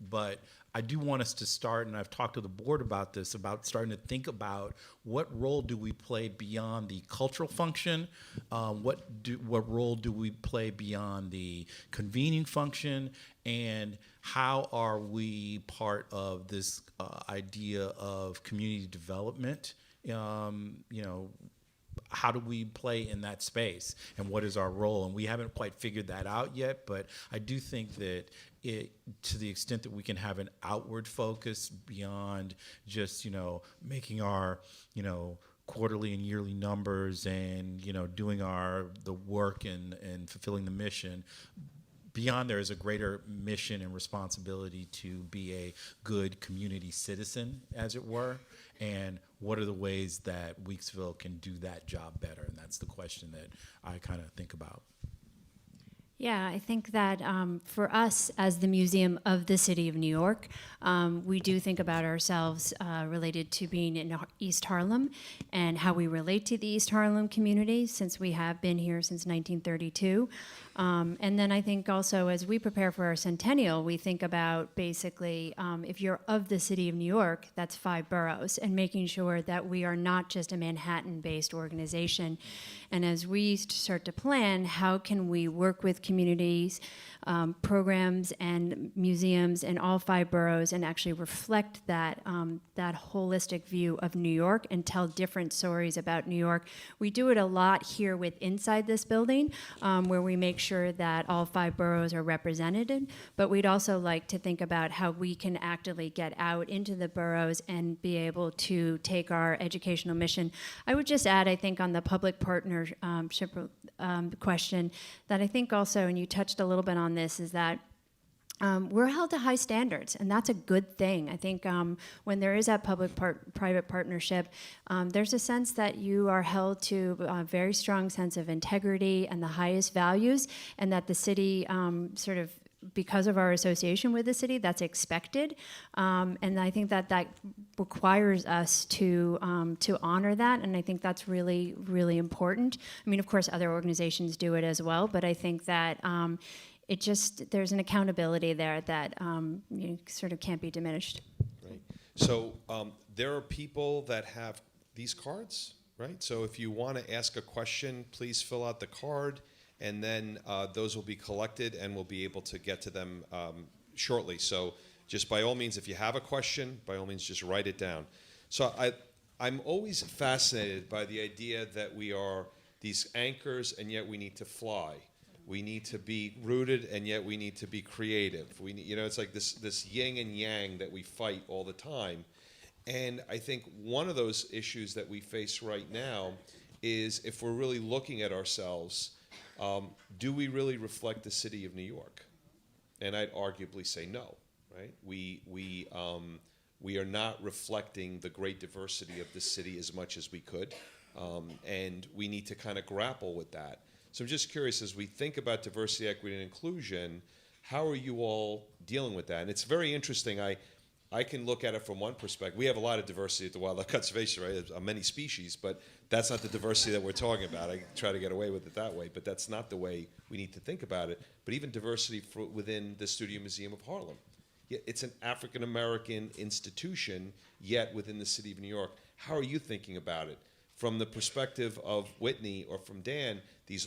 but I do want us to start, and I've talked to the board about this, about starting to think about what role do we play beyond the cultural function, what role do we play beyond the convening function, and how are we part of this idea of community development? You know, how do we play in that space, and what is our role? And we haven't quite figured that out yet, but I do think that to the extent that we can have an outward focus beyond just, you know, making our, you know, quarterly and yearly numbers and, you know, doing the work and fulfilling the mission. Beyond there is a greater mission and responsibility to be a good community citizen, as it were. And what are the ways that Weeksville can do that job better? And that's the question that I kind of think about. Yeah, I think that for us as the Museum of the City of New York, we do think about ourselves related to being in East Harlem and how we relate to the East Harlem community, since we have been here since 1932. And then I think also as we prepare for our centennial, we think about basically if you're of the City of New York, that's 5 boroughs, and making sure that we are not just a Manhattan-based organization. And as we start to plan, how can we work with communities, programs and museums in all 5 boroughs and actually reflect that, that holistic view of New York and tell different stories about New York. We do it a lot here with inside this building, where we make sure that all 5 boroughs are represented, but we'd also like to think about how we can actively get out into the boroughs and be able to take our educational mission. I would just add, I think, on the public partnership question, that I think also, and you touched a little bit on this, is that we're held to high standards, and that's a good thing. I think when there is that public-private partnership, there's a sense that you are held to a very strong sense of integrity and the highest values, and that the city sort of, because of our association with the city, that's expected, and I think that that requires us to honor that, and I think that's really, really important. I mean, of course, other organizations do it as well, but I think that it just, there's an accountability there that sort of can't be diminished. Right. So there are people that have these cards, right? So if you want to ask a question, please fill out the card, and then those will be collected and we'll be able to get to them shortly. So just by all means, if you have a question, by all means, just write it down. So I'm always fascinated by the idea that we are these anchors and yet we need to fly. We need to be rooted and yet we need to be creative. It's like this yin and yang that we fight all the time. And I think one of those issues that we face right now is, if we're really looking at ourselves, do we really reflect the city of New York? And I'd arguably say no, right? We are not reflecting the great diversity of the city as much as we could, and we need to kind of grapple with that. So I'm just curious, as we think about diversity, equity, and inclusion, how are you all dealing with that? And it's very interesting. I can look at it from one perspective. We have a lot of diversity at the Wildlife Conservation, right? There's many species, but that's not the diversity that we're talking about. I try to get away with it that way, but that's not the way we need to think about it. But even diversity within the Studio Museum of Harlem. It's an African-American institution, yet within the city of New York. How are you thinking about it? From the perspective of Whitney or from Dan, these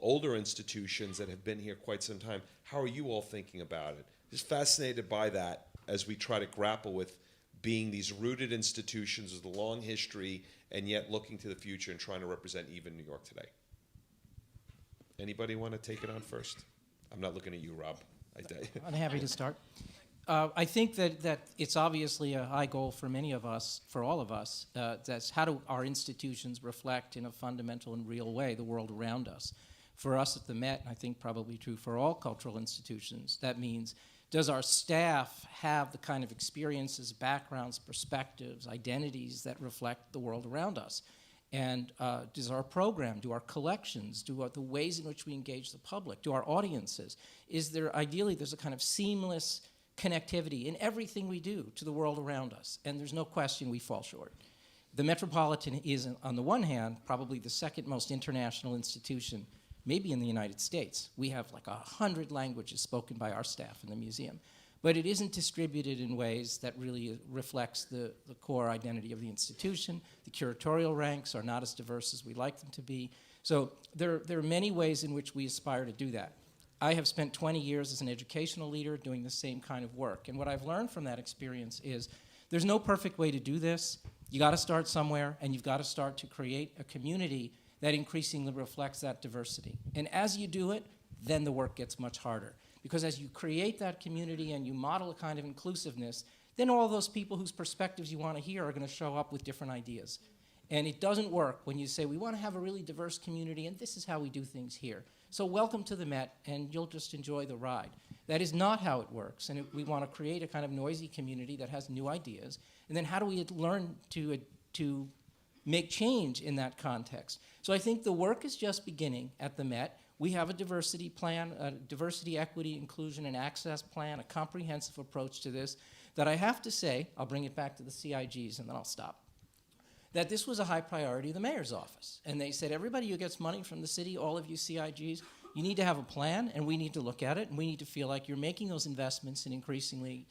older institutions that have been here quite some time, how are you all thinking about it? Just fascinated by that as we try to grapple with being these rooted institutions with a long history and yet looking to the future and trying to represent even New York today. Anybody want to take it on first? I'm not looking at you, Rob. I'm happy to start. I think that it's obviously a high goal for many of us, for all of us. That's how do our institutions reflect in a fundamental and real way the world around us. For us at the Met, and I think probably true for all cultural institutions, that means, does our staff have the kind of experiences, backgrounds, perspectives, identities that reflect the world around us? And does our program, do our collections, do the ways in which we engage the public, do our audiences, ideally there's a kind of seamless connectivity in everything we do to the world around us, and there's no question we fall short. The Metropolitan is, on the one hand, probably the second most international institution, maybe in the United States. We have like 100 languages spoken by our staff in the museum, but it isn't distributed in ways that really reflects the core identity of the institution. The curatorial ranks are not as diverse as we like them to be. So there are many ways in which we aspire to do that. I have spent 20 years as an educational leader doing the same kind of work. And what I've learned from that experience is there's no perfect way to do this. You got to start somewhere, and you've got to start to create a community that increasingly reflects that diversity. And as you do it, then the work gets much harder. Because as you create that community and you model a kind of inclusiveness, then all those people whose perspectives you want to hear are going to show up with different ideas. And it doesn't work when you say, we want to have a really diverse community, and this is how we do things here. So welcome to the Met, and you'll just enjoy the ride. That is not how it works, and we want to create a kind of noisy community that has new ideas. And then how do we learn to make change in that context? So I think the work is just beginning at the Met. We have a diversity plan, a diversity, equity, inclusion, and access plan, a comprehensive approach to this that I have to say, I'll bring it back to the CIGs and then I'll stop, that this was a high priority of the mayor's office. And they said, everybody who gets money from the city, all of you CIGs, you need to have a plan and we need to look at it and we need to feel like you're making those investments and increasingly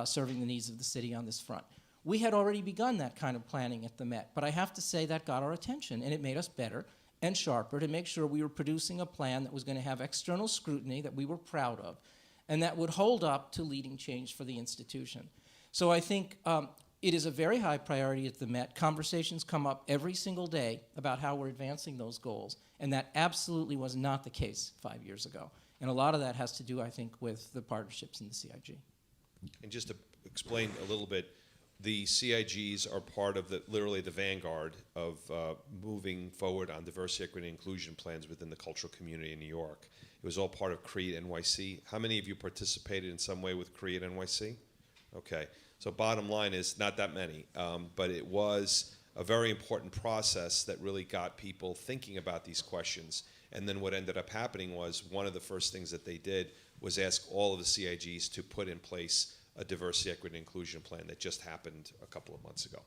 serving the needs of the city on this front. We had already begun that kind of planning at the Met, but I have to say that got our attention and it made us better and sharper to make sure we were producing a plan that was going to have external scrutiny that we were proud of and that would hold up to leading change for the institution. So I think it is a very high priority at the Met. Conversations come up every single day about how we're advancing those goals, and that absolutely was not the case 5 years ago. And a lot of that has to do, I think, with the partnerships in the CIG. And just to explain a little bit, the CIGs are part of literally the vanguard of moving forward on diversity, equity, and inclusion plans within the cultural community in New York. It was all part of Create NYC. How many of you participated in some way with Create NYC? Okay, so bottom line is not that many, but it was a very important process that really got people thinking about these questions. And then what ended up happening was one of the first things that they did was ask all of the CIGs to put in place a diversity, equity, and inclusion plan that just happened a couple of months ago.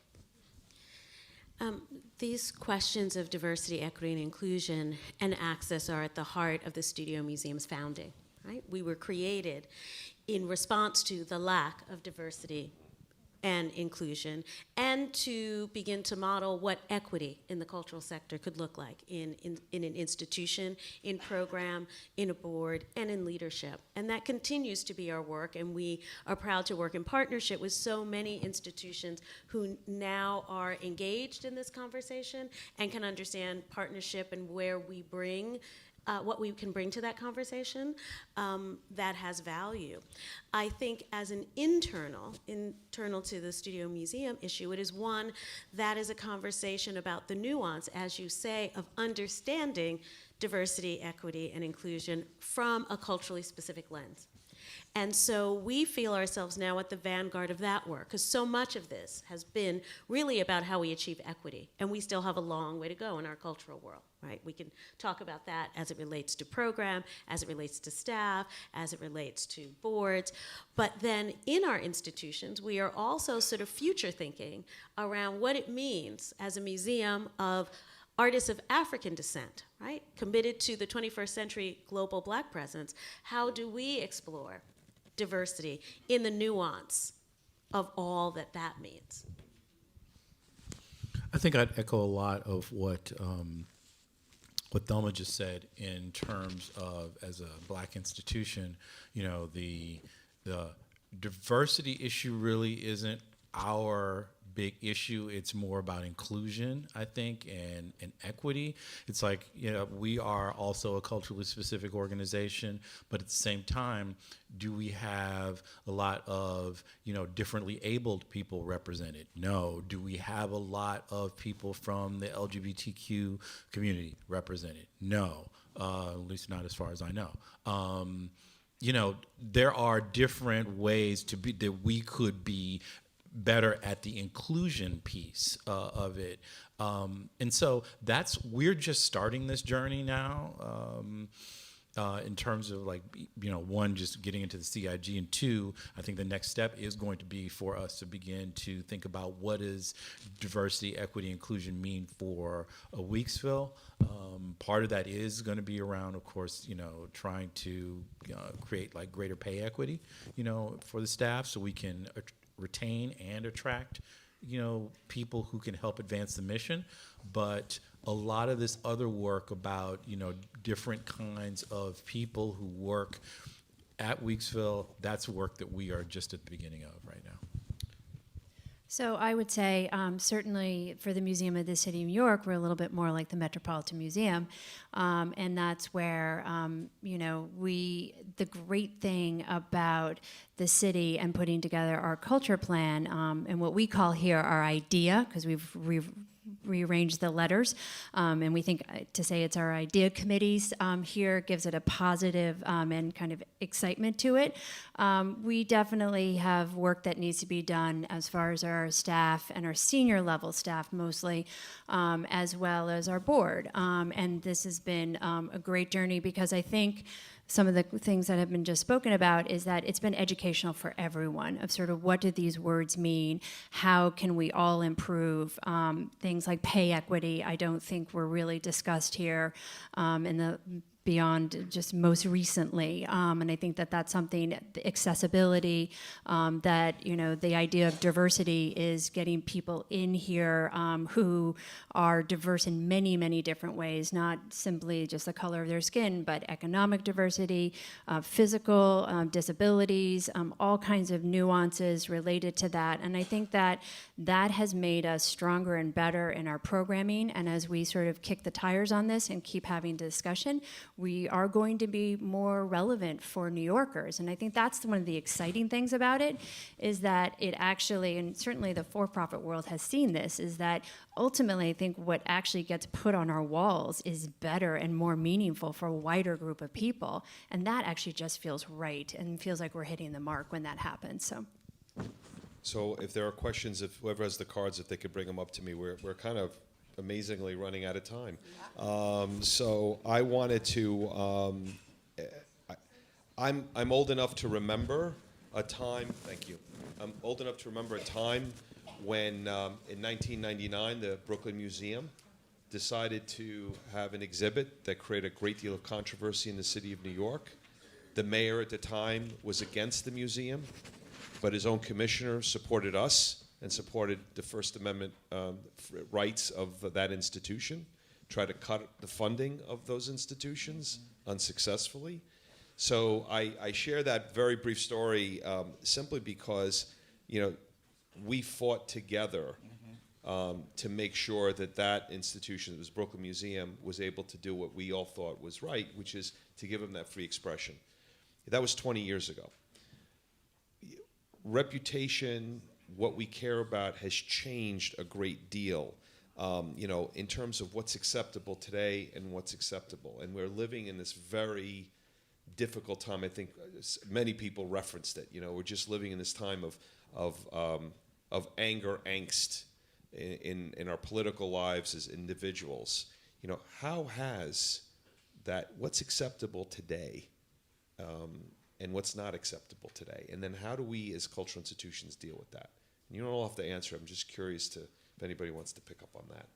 These questions of diversity, equity, and inclusion and access are at the heart of the Studio Museum's founding, right? We were created in response to the lack of diversity and inclusion, and to begin to model what equity in the cultural sector could look like in an institution, in program, in a board, and in leadership. And that continues to be our work, and we are proud to work in partnership with so many institutions who now are engaged in this conversation and can understand partnership and where we bring what we can bring to that conversation that has value. I think as an internal to the Studio Museum issue, it is one that is a conversation about the nuance, as you say, of understanding diversity, equity, and inclusion from a culturally specific lens. And so we feel ourselves now at the vanguard of that work, because so much of this has been really about how we achieve equity, and we still have a long way to go in our cultural world, right? We can talk about that as it relates to program, as it relates to staff, as it relates to boards, but then in our institutions, we are also sort of future thinking around what it means as a museum of artists of African descent, right? Committed to the 21st century global Black presence. How do we explore diversity in the nuance of all that that means? I think I'd echo a lot of what Thelma just said in terms of, as a Black institution, you know, the diversity issue really isn't our big issue. It's more about inclusion, I think, and equity. It's like, you know, we are also a culturally specific organization, but at the same time, do we have a lot of, you know, differently abled people represented? No. Do we have a lot of people from the LGBTQ community represented? No, at least not as far as I know. You know, there are different ways that we could be better at the inclusion piece of it. And so we're just starting this journey now in terms of, like, you know, one, just getting into the CIG, and two, I think the next step is going to be for us to begin to think about what does diversity, equity, inclusion mean for Weeksville. Part of that is going to be around, of course, you know, trying to create like greater pay equity, you know, for the staff, so we can retain and attract, you know, people who can help advance the mission. But a lot of this other work about, you know, different kinds of people who work at Weeksville, that's work that we are just at the beginning of right now. So I would say certainly for the Museum of the City of New York, we're a little bit more like the Metropolitan Museum, and that's where you know, the great thing about the city and putting together our culture plan and what we call here our idea, because we've rearranged the letters, and we think to say it's our idea committees here gives it a positive and kind of excitement to it. We definitely have work that needs to be done as far as our our staff and our senior level staff mostly, as well as our board. And this has been a great journey because I think some of the things that have been just spoken about is that it's been educational for everyone of sort of what do these words mean, how can we all improve. Things like pay equity I don't think were really discussed here in the beyond just most recently, and I think that that's something, the accessibility, that, you know, the idea of diversity is getting people in here who are diverse in many, many different ways, not simply just the color of their skin, but economic diversity, physical disabilities, all kinds of nuances related to that, and I think that that has made us stronger and better in our programming, and as we sort of kick the tires on this and keep having discussion, we are going to be more relevant for New Yorkers. And I think that's one of the exciting things about it, is that it actually, and certainly the for-profit world has seen this, is that ultimately I think what actually gets put on our walls is better and more meaningful for a wider group of people. And that actually just feels right and feels like we're hitting the mark when that happens. So if there are questions, if whoever has the cards, if they could bring them up to me, we're kind of amazingly running out of time. So I wanted to, I'm old enough to remember a time, thank you. I'm old enough to remember a time when in 1999, the Brooklyn Museum decided to have an exhibit that created a great deal of controversy in the city of New York. The mayor at the time was against the museum, but his own commissioner supported us and supported the First Amendment rights of that institution, tried to cut the funding of those institutions unsuccessfully. So I share that very brief story simply because, you know, we fought together to make sure that that institution, it was Brooklyn Museum, was able to do what we all thought was right, which is to give them that free expression. That was 20 years ago. Reputation, what we care about, has changed a great deal, you know, in terms of what's acceptable today and what's acceptable. And we're living in this very difficult time. I think many people referenced it. You know, we're just living in this time of anger, angst in our political lives as individuals. You know, how has that, what's acceptable today and what's not acceptable today? And then how do we as cultural institutions deal with that? You don't all have to answer. I'm just curious to if anybody wants to pick up on that.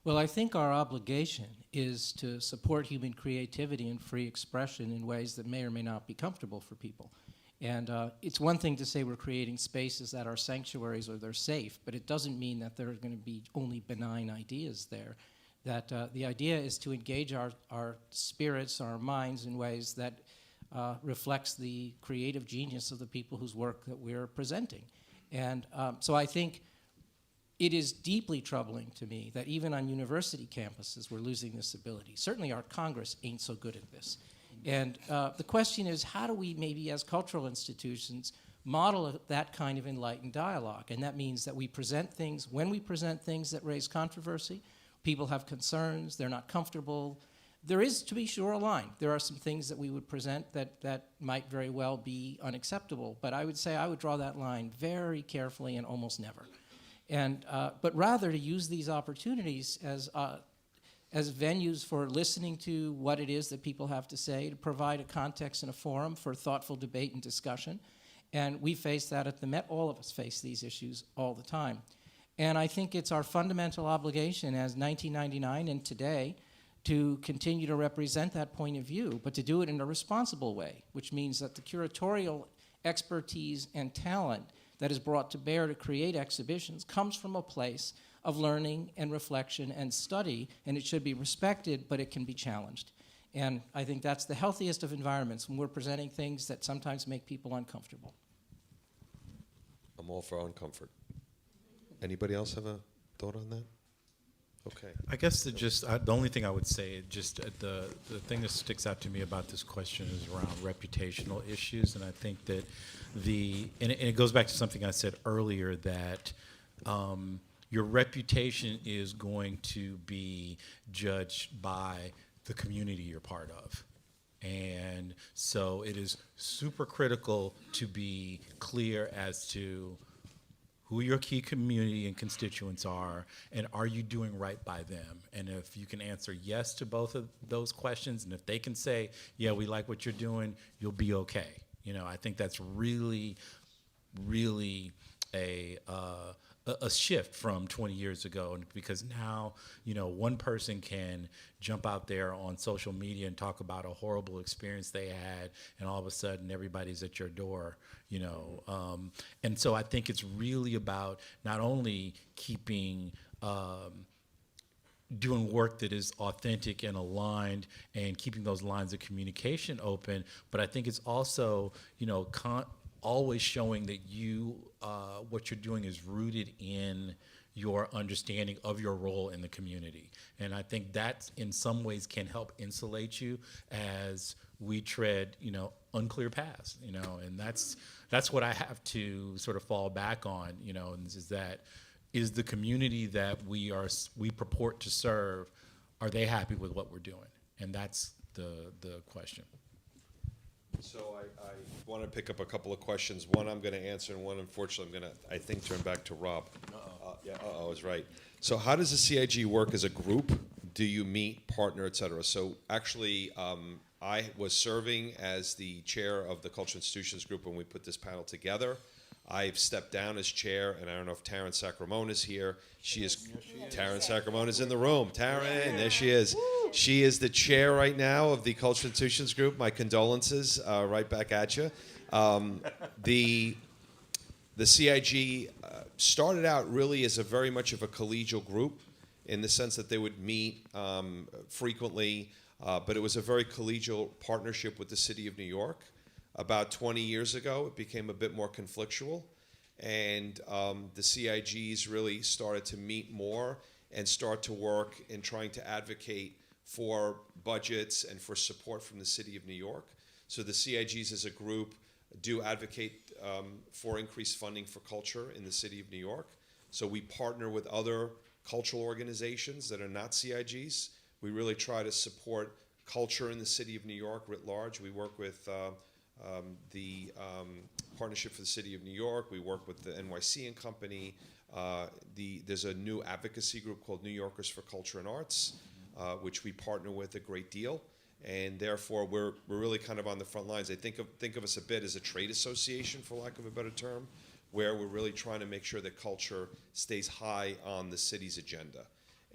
Well, I think our obligation is to support human creativity and free expression in ways that may or may not be comfortable for people. And it's one thing to say we're creating spaces that are sanctuaries or they're safe, but it doesn't mean that there are going to be only benign ideas there. That the idea is to engage our spirits, our minds in ways that reflects the creative genius of the people whose work that we're presenting. And so I think it is deeply troubling to me that even on university campuses we're losing this ability. Certainly our Congress ain't so good at this. And the question is, how do we maybe as cultural institutions model that kind of enlightened dialogue? And that means that we present things, when we present things that raise controversy, people have concerns, they're not comfortable. There is, to be sure, a line. There are some things that we would present that might very well be unacceptable, but I would say I would draw that line very carefully and almost never. And, but rather to use these opportunities as venues for listening to what it is that people have to say, to provide a context and a forum for thoughtful debate and discussion. And we face that at the Met. All of us face these issues all the time. And I think it's our fundamental obligation as 1999 and today to continue to represent that point of view, but to do it in a responsible way, which means that the curatorial expertise and talent that is brought to bear to create exhibitions comes from a place of learning and reflection and study, and it should be respected, but it can be challenged. And I think that's the healthiest of environments when we're presenting things that sometimes make people uncomfortable. I'm all for uncomfort. Anybody else have a thought on that? Okay. I guess the only thing I would say, the thing that sticks out to me about this question is around reputational issues, and I think that and it goes back to something I said earlier, that your reputation is going to be judged by the community you're part of. And so it is super critical to be clear as to who your key community and constituents are, and are you doing right by them? And if you can answer yes to both of those questions, and if they can say, yeah, we like what you're doing, you'll be okay. You know, I think that's really, really a shift from 20 years ago, and because now, you know, one person can jump out there on social media and talk about a horrible experience they had, and all of a sudden everybody's at your door, you know. And so I think it's really about not only keeping doing work that is authentic and aligned and keeping those lines of communication open, but I think it's also, you know, always showing that you, what you're doing is rooted in your understanding of your role in the community. And I think that in some ways can help insulate you as we tread, you know, unclear paths, you know, and that's what I have to sort of fall back on, you know, and is that, is the community that we purport to serve, are they happy with what we're doing? And that's the question. So I want to pick up a couple of questions. One I'm going to answer, and one, unfortunately, I'm going to, I think, turn back to Rob. I was right. So how does the CIG work as a group? Do you meet, partner, et cetera? So actually, I was serving as the chair of the Cultural Institutions Group when we put this panel together. I've stepped down as chair, and I don't know if Taryn Sacramone is here. Taryn Sacramone is in the room. Taryn, there she is. She is the chair right now of the Cultural Institutions Group. My condolences, right back at you. The CIG started out really as a very much of a collegial group in the sense that they would meet frequently, but it was a very collegial partnership with the city of New York. About 20 years ago, it became a bit more conflictual, and the CIGs really started to meet more and start to work in trying to advocate for budgets and for support from the city of New York. So the CIGs as a group do advocate for increased funding for culture in the city of New York. So we partner with other cultural organizations that are not CIGs. We really try to support culture in the city of New York writ large. We work with the Partnership for the City of New York. We work with the NYC and Company. There's a new advocacy group called New Yorkers for Culture and Arts, which we partner with a great deal. And therefore, we're really kind of on the front lines. I think of us a bit as a trade association, for lack of a better term, where we're really trying to make sure that culture stays high on the city's agenda.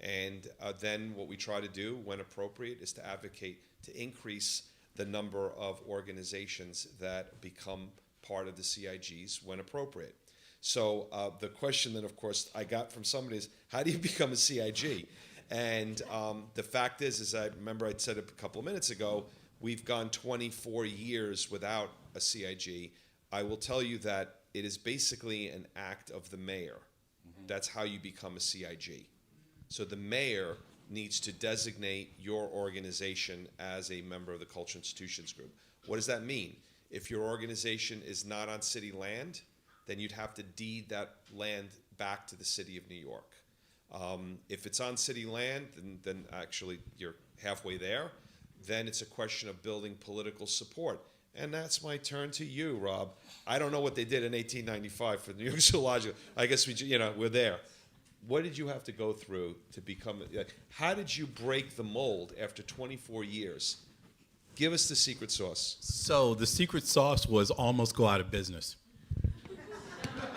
And then what we try to do, when appropriate, is to advocate to increase the number of organizations that become part of the CIGs when appropriate. So the question that, of course, I got from somebody is, how do you become a CIG? And the fact is I remember I said it a couple of minutes ago, we've gone 24 years without a CIG. I will tell you that it is basically an act of the mayor. Mm-hmm. That's how you become a CIG. So the mayor needs to designate your organization as a member of the Cultural Institutions Group. What does that mean? If your organization is not on city land, then you'd have to deed that land back to the city of New York. If it's on city land, then actually you're halfway there. Then it's a question of building political support. And that's my turn to you, Rob. I don't know what they did in 1895 for the New York Zoological. I guess we're there. What did you have to go through to become? How did you break the mold after 24 years? Give us the secret sauce. So the secret sauce was almost go out of business.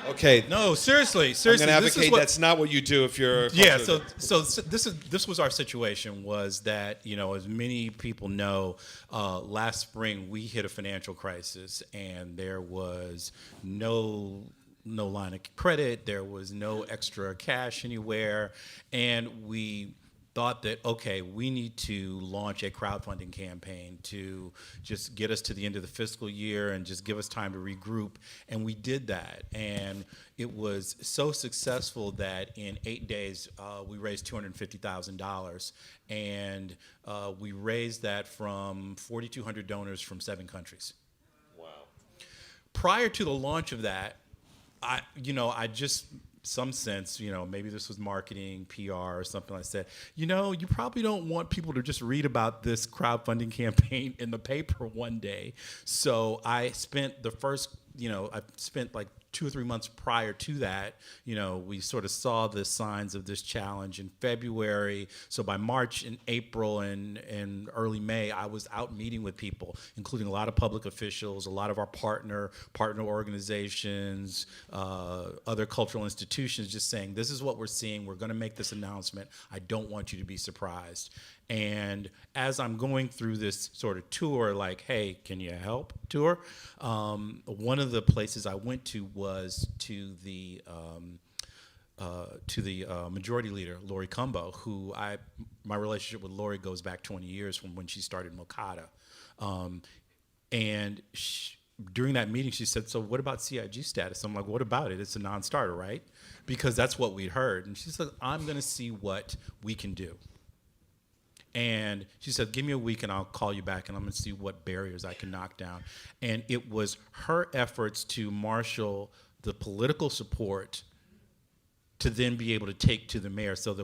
Okay. No, seriously. I'm going to advocate that's not what you do if you're. Yeah. So this was our situation. Was that, as many people know, last spring we hit a financial crisis, and there was no line of credit, there was no extra cash anywhere, and we thought that, okay, we need to launch a crowdfunding campaign to just get us to the end of the fiscal year and just give us time to regroup, and we did that. And it was so successful that in 8 days, we raised $250,000, and we raised that from 4,200 donors from 7 countries. Wow. Prior to the launch of that, I just some sense, maybe this was marketing, PR, or something like that. You probably don't want people to just read about this crowdfunding campaign in the paper one day. So I spent like 2 or 3 months prior to that, we sort of saw the signs of this challenge in February. So by March and April and early May, I was out meeting with people, including a lot of public officials, a lot of our partner organizations, other cultural institutions, just saying, this is what we're seeing. We're going to make this announcement. I don't want you to be surprised. And as I'm going through this sort of tour, like, hey, can you help tour? One of the places I went to was to the majority leader, Lori Cumbo, who my relationship with Lori goes back 20 years from when she started Mokata. And during that meeting, she said, so what about CIG status? I'm like, what about it? It's a non-starter, right? Because that's what we'd heard. And she said, I'm going to see what we can do. And she said, give me a week and I'll call you back and I'm going to see what barriers I can knock down. And it was her efforts to marshal the political support to then be able to take to the mayor. So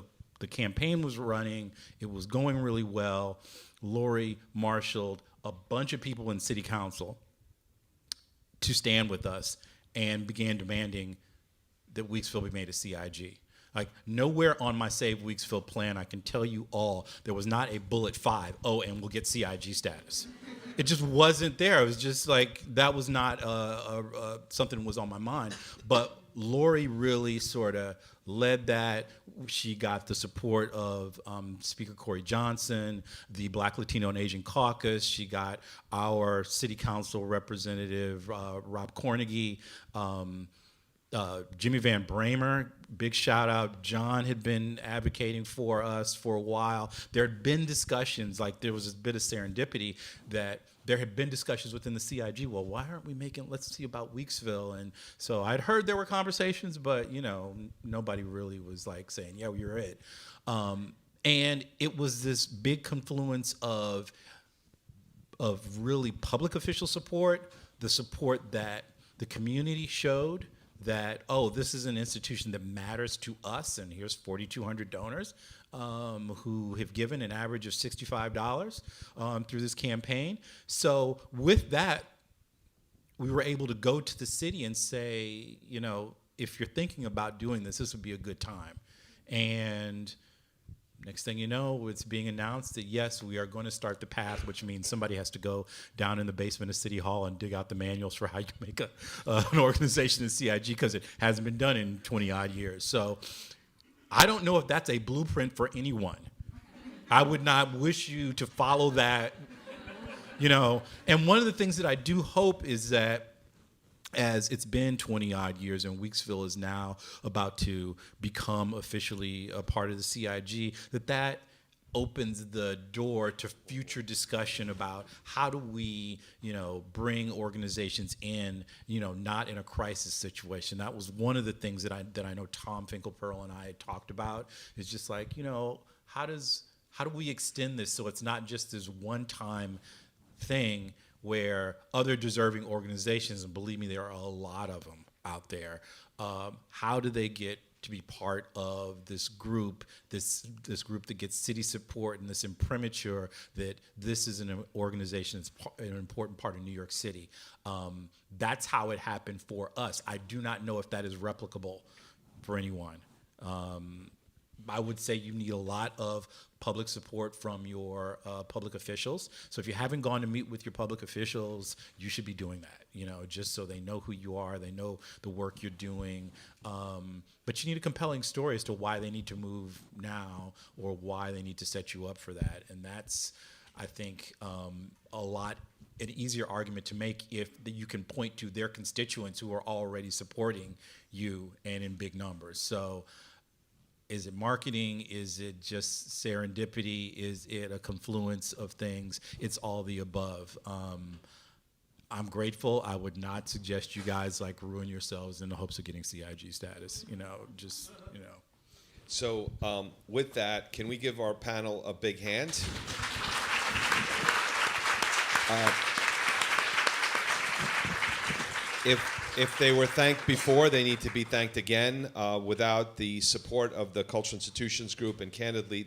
the campaign was running. It was going really well. Lori marshaled a bunch of people in city council to stand with us and began demanding that Weeksville be made a CIG. Like, nowhere on my Save Weeksville plan, I can tell you all, there was not a bullet 5, and we'll get CIG status. It just wasn't there. It was just like, that was not something that was on my mind. But Lori really sort of led that. She got the support of Speaker Corey Johnson, the Black, Latino, and Asian Caucus. She got our city council representative, Rob Cornegie, Jimmy Van Bramer, big shout out. John had been advocating for us for a while. There had been discussions, like there was a bit of serendipity that there had been discussions within the CIG. Well, why aren't we let's see about Weeksville. And so I'd heard there were conversations, but nobody really was like saying, yeah, well, you're it. And it was this big confluence of really public official support, the support that the community showed, that, this is an institution that matters to us, and here's 4,200 donors who have given an average of $65 through this campaign. So with that, we were able to go to the city and say, if you're thinking about doing this, this would be a good time. And next thing you know, it's being announced that, yes, we are going to start the path, which means somebody has to go down in the basement of City Hall and dig out the manuals for how you make an organization in CIG, because it hasn't been done in 20-odd years. So I don't know if that's a blueprint for anyone. I would not wish you to follow that, And one of the things that I do hope is that, as it's been 20-odd years and Weeksville is now about to become officially a part of the CIG, that opens the door to future discussion about how do we, bring organizations in, not in a crisis situation. That was one of the things that I know Tom Finkelpearl and I had talked about. It's just like, how do we extend this so it's not just this one-time thing where other deserving organizations, and believe me, there are a lot of them out there, how do they get to be part of this group group that gets city support and this imprimatur that this is an organization that's an important part of New York City. That's how it happened for us. I do not know if that is replicable for anyone. I would say you need a lot of public support from your public officials. So if you haven't gone to meet with your public officials, you should be doing that, just so they know who you are, they know the work you're doing. But you need a compelling story as to why they need to move now or why they need to set you up for that. And that's, I think, an easier argument to make if you can point to their constituents who are already supporting you and in big numbers. So is it marketing? Is it just serendipity? Is it a confluence of things? It's all the above. I'm grateful. I would not suggest you guys ruin yourselves in the hopes of getting CIG status. So with that, can we give our panel a big hand? if they were thanked before, they need to be thanked again. Without the support of the Cultural Institutions Group and candidly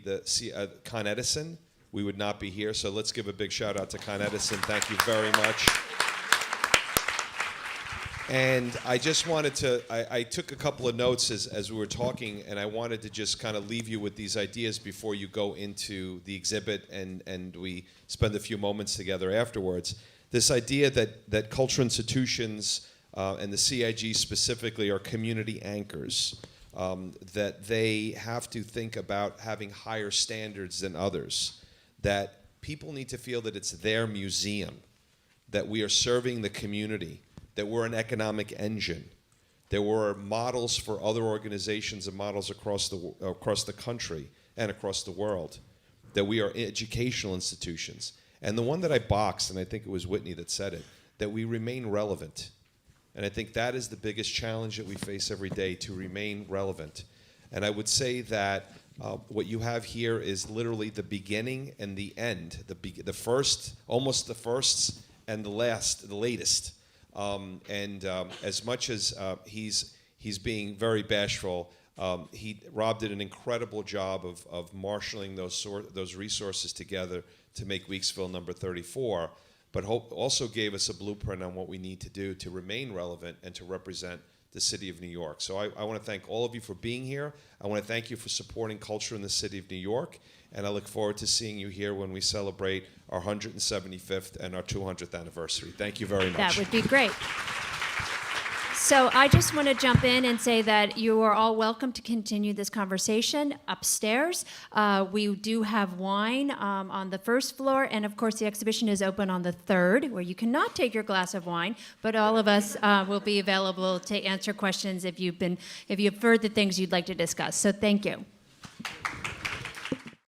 Con Edison, we would not be here. So let's give a big shout out to Con Edison. Thank you very much. And I just wanted to, I took a couple of notes as we were talking, and I wanted to just kind of leave you with these ideas before you go into the exhibit and we spend a few moments together afterwards. This idea that cultural institutions and the CIG specifically are community anchors, that they have to think about having higher standards than others, that people need to feel that it's their museum, that we are serving the community, that we're an economic engine, that we're models for other organizations and models across the country and across the world, that we are educational institutions. And the one that I boxed, and I think it was Whitney that said it, that we remain relevant. And I think that is the biggest challenge that we face every day, to remain relevant. And I would say that what you have here is literally the beginning and the end, the first, almost the firsts, and the latest. As much as he's being very bashful, Rob did an incredible job of marshaling those resources together to make Weeksville number 34, but also gave us a blueprint on what we need to do to remain relevant and to represent the city of New York. So I want to thank all of you for being here. I want to thank you for supporting culture in the city of New York, and I look forward to seeing you here when we celebrate our 175th and our 200th anniversary. Thank you very much. That would be great. So I just want to jump in and say that you are all welcome to continue this conversation upstairs. We do have wine on the first floor, and of course the exhibition is open on the third, where you cannot take your glass of wine, but all of us will be available to answer questions if you've heard the things you'd like to discuss. So thank you.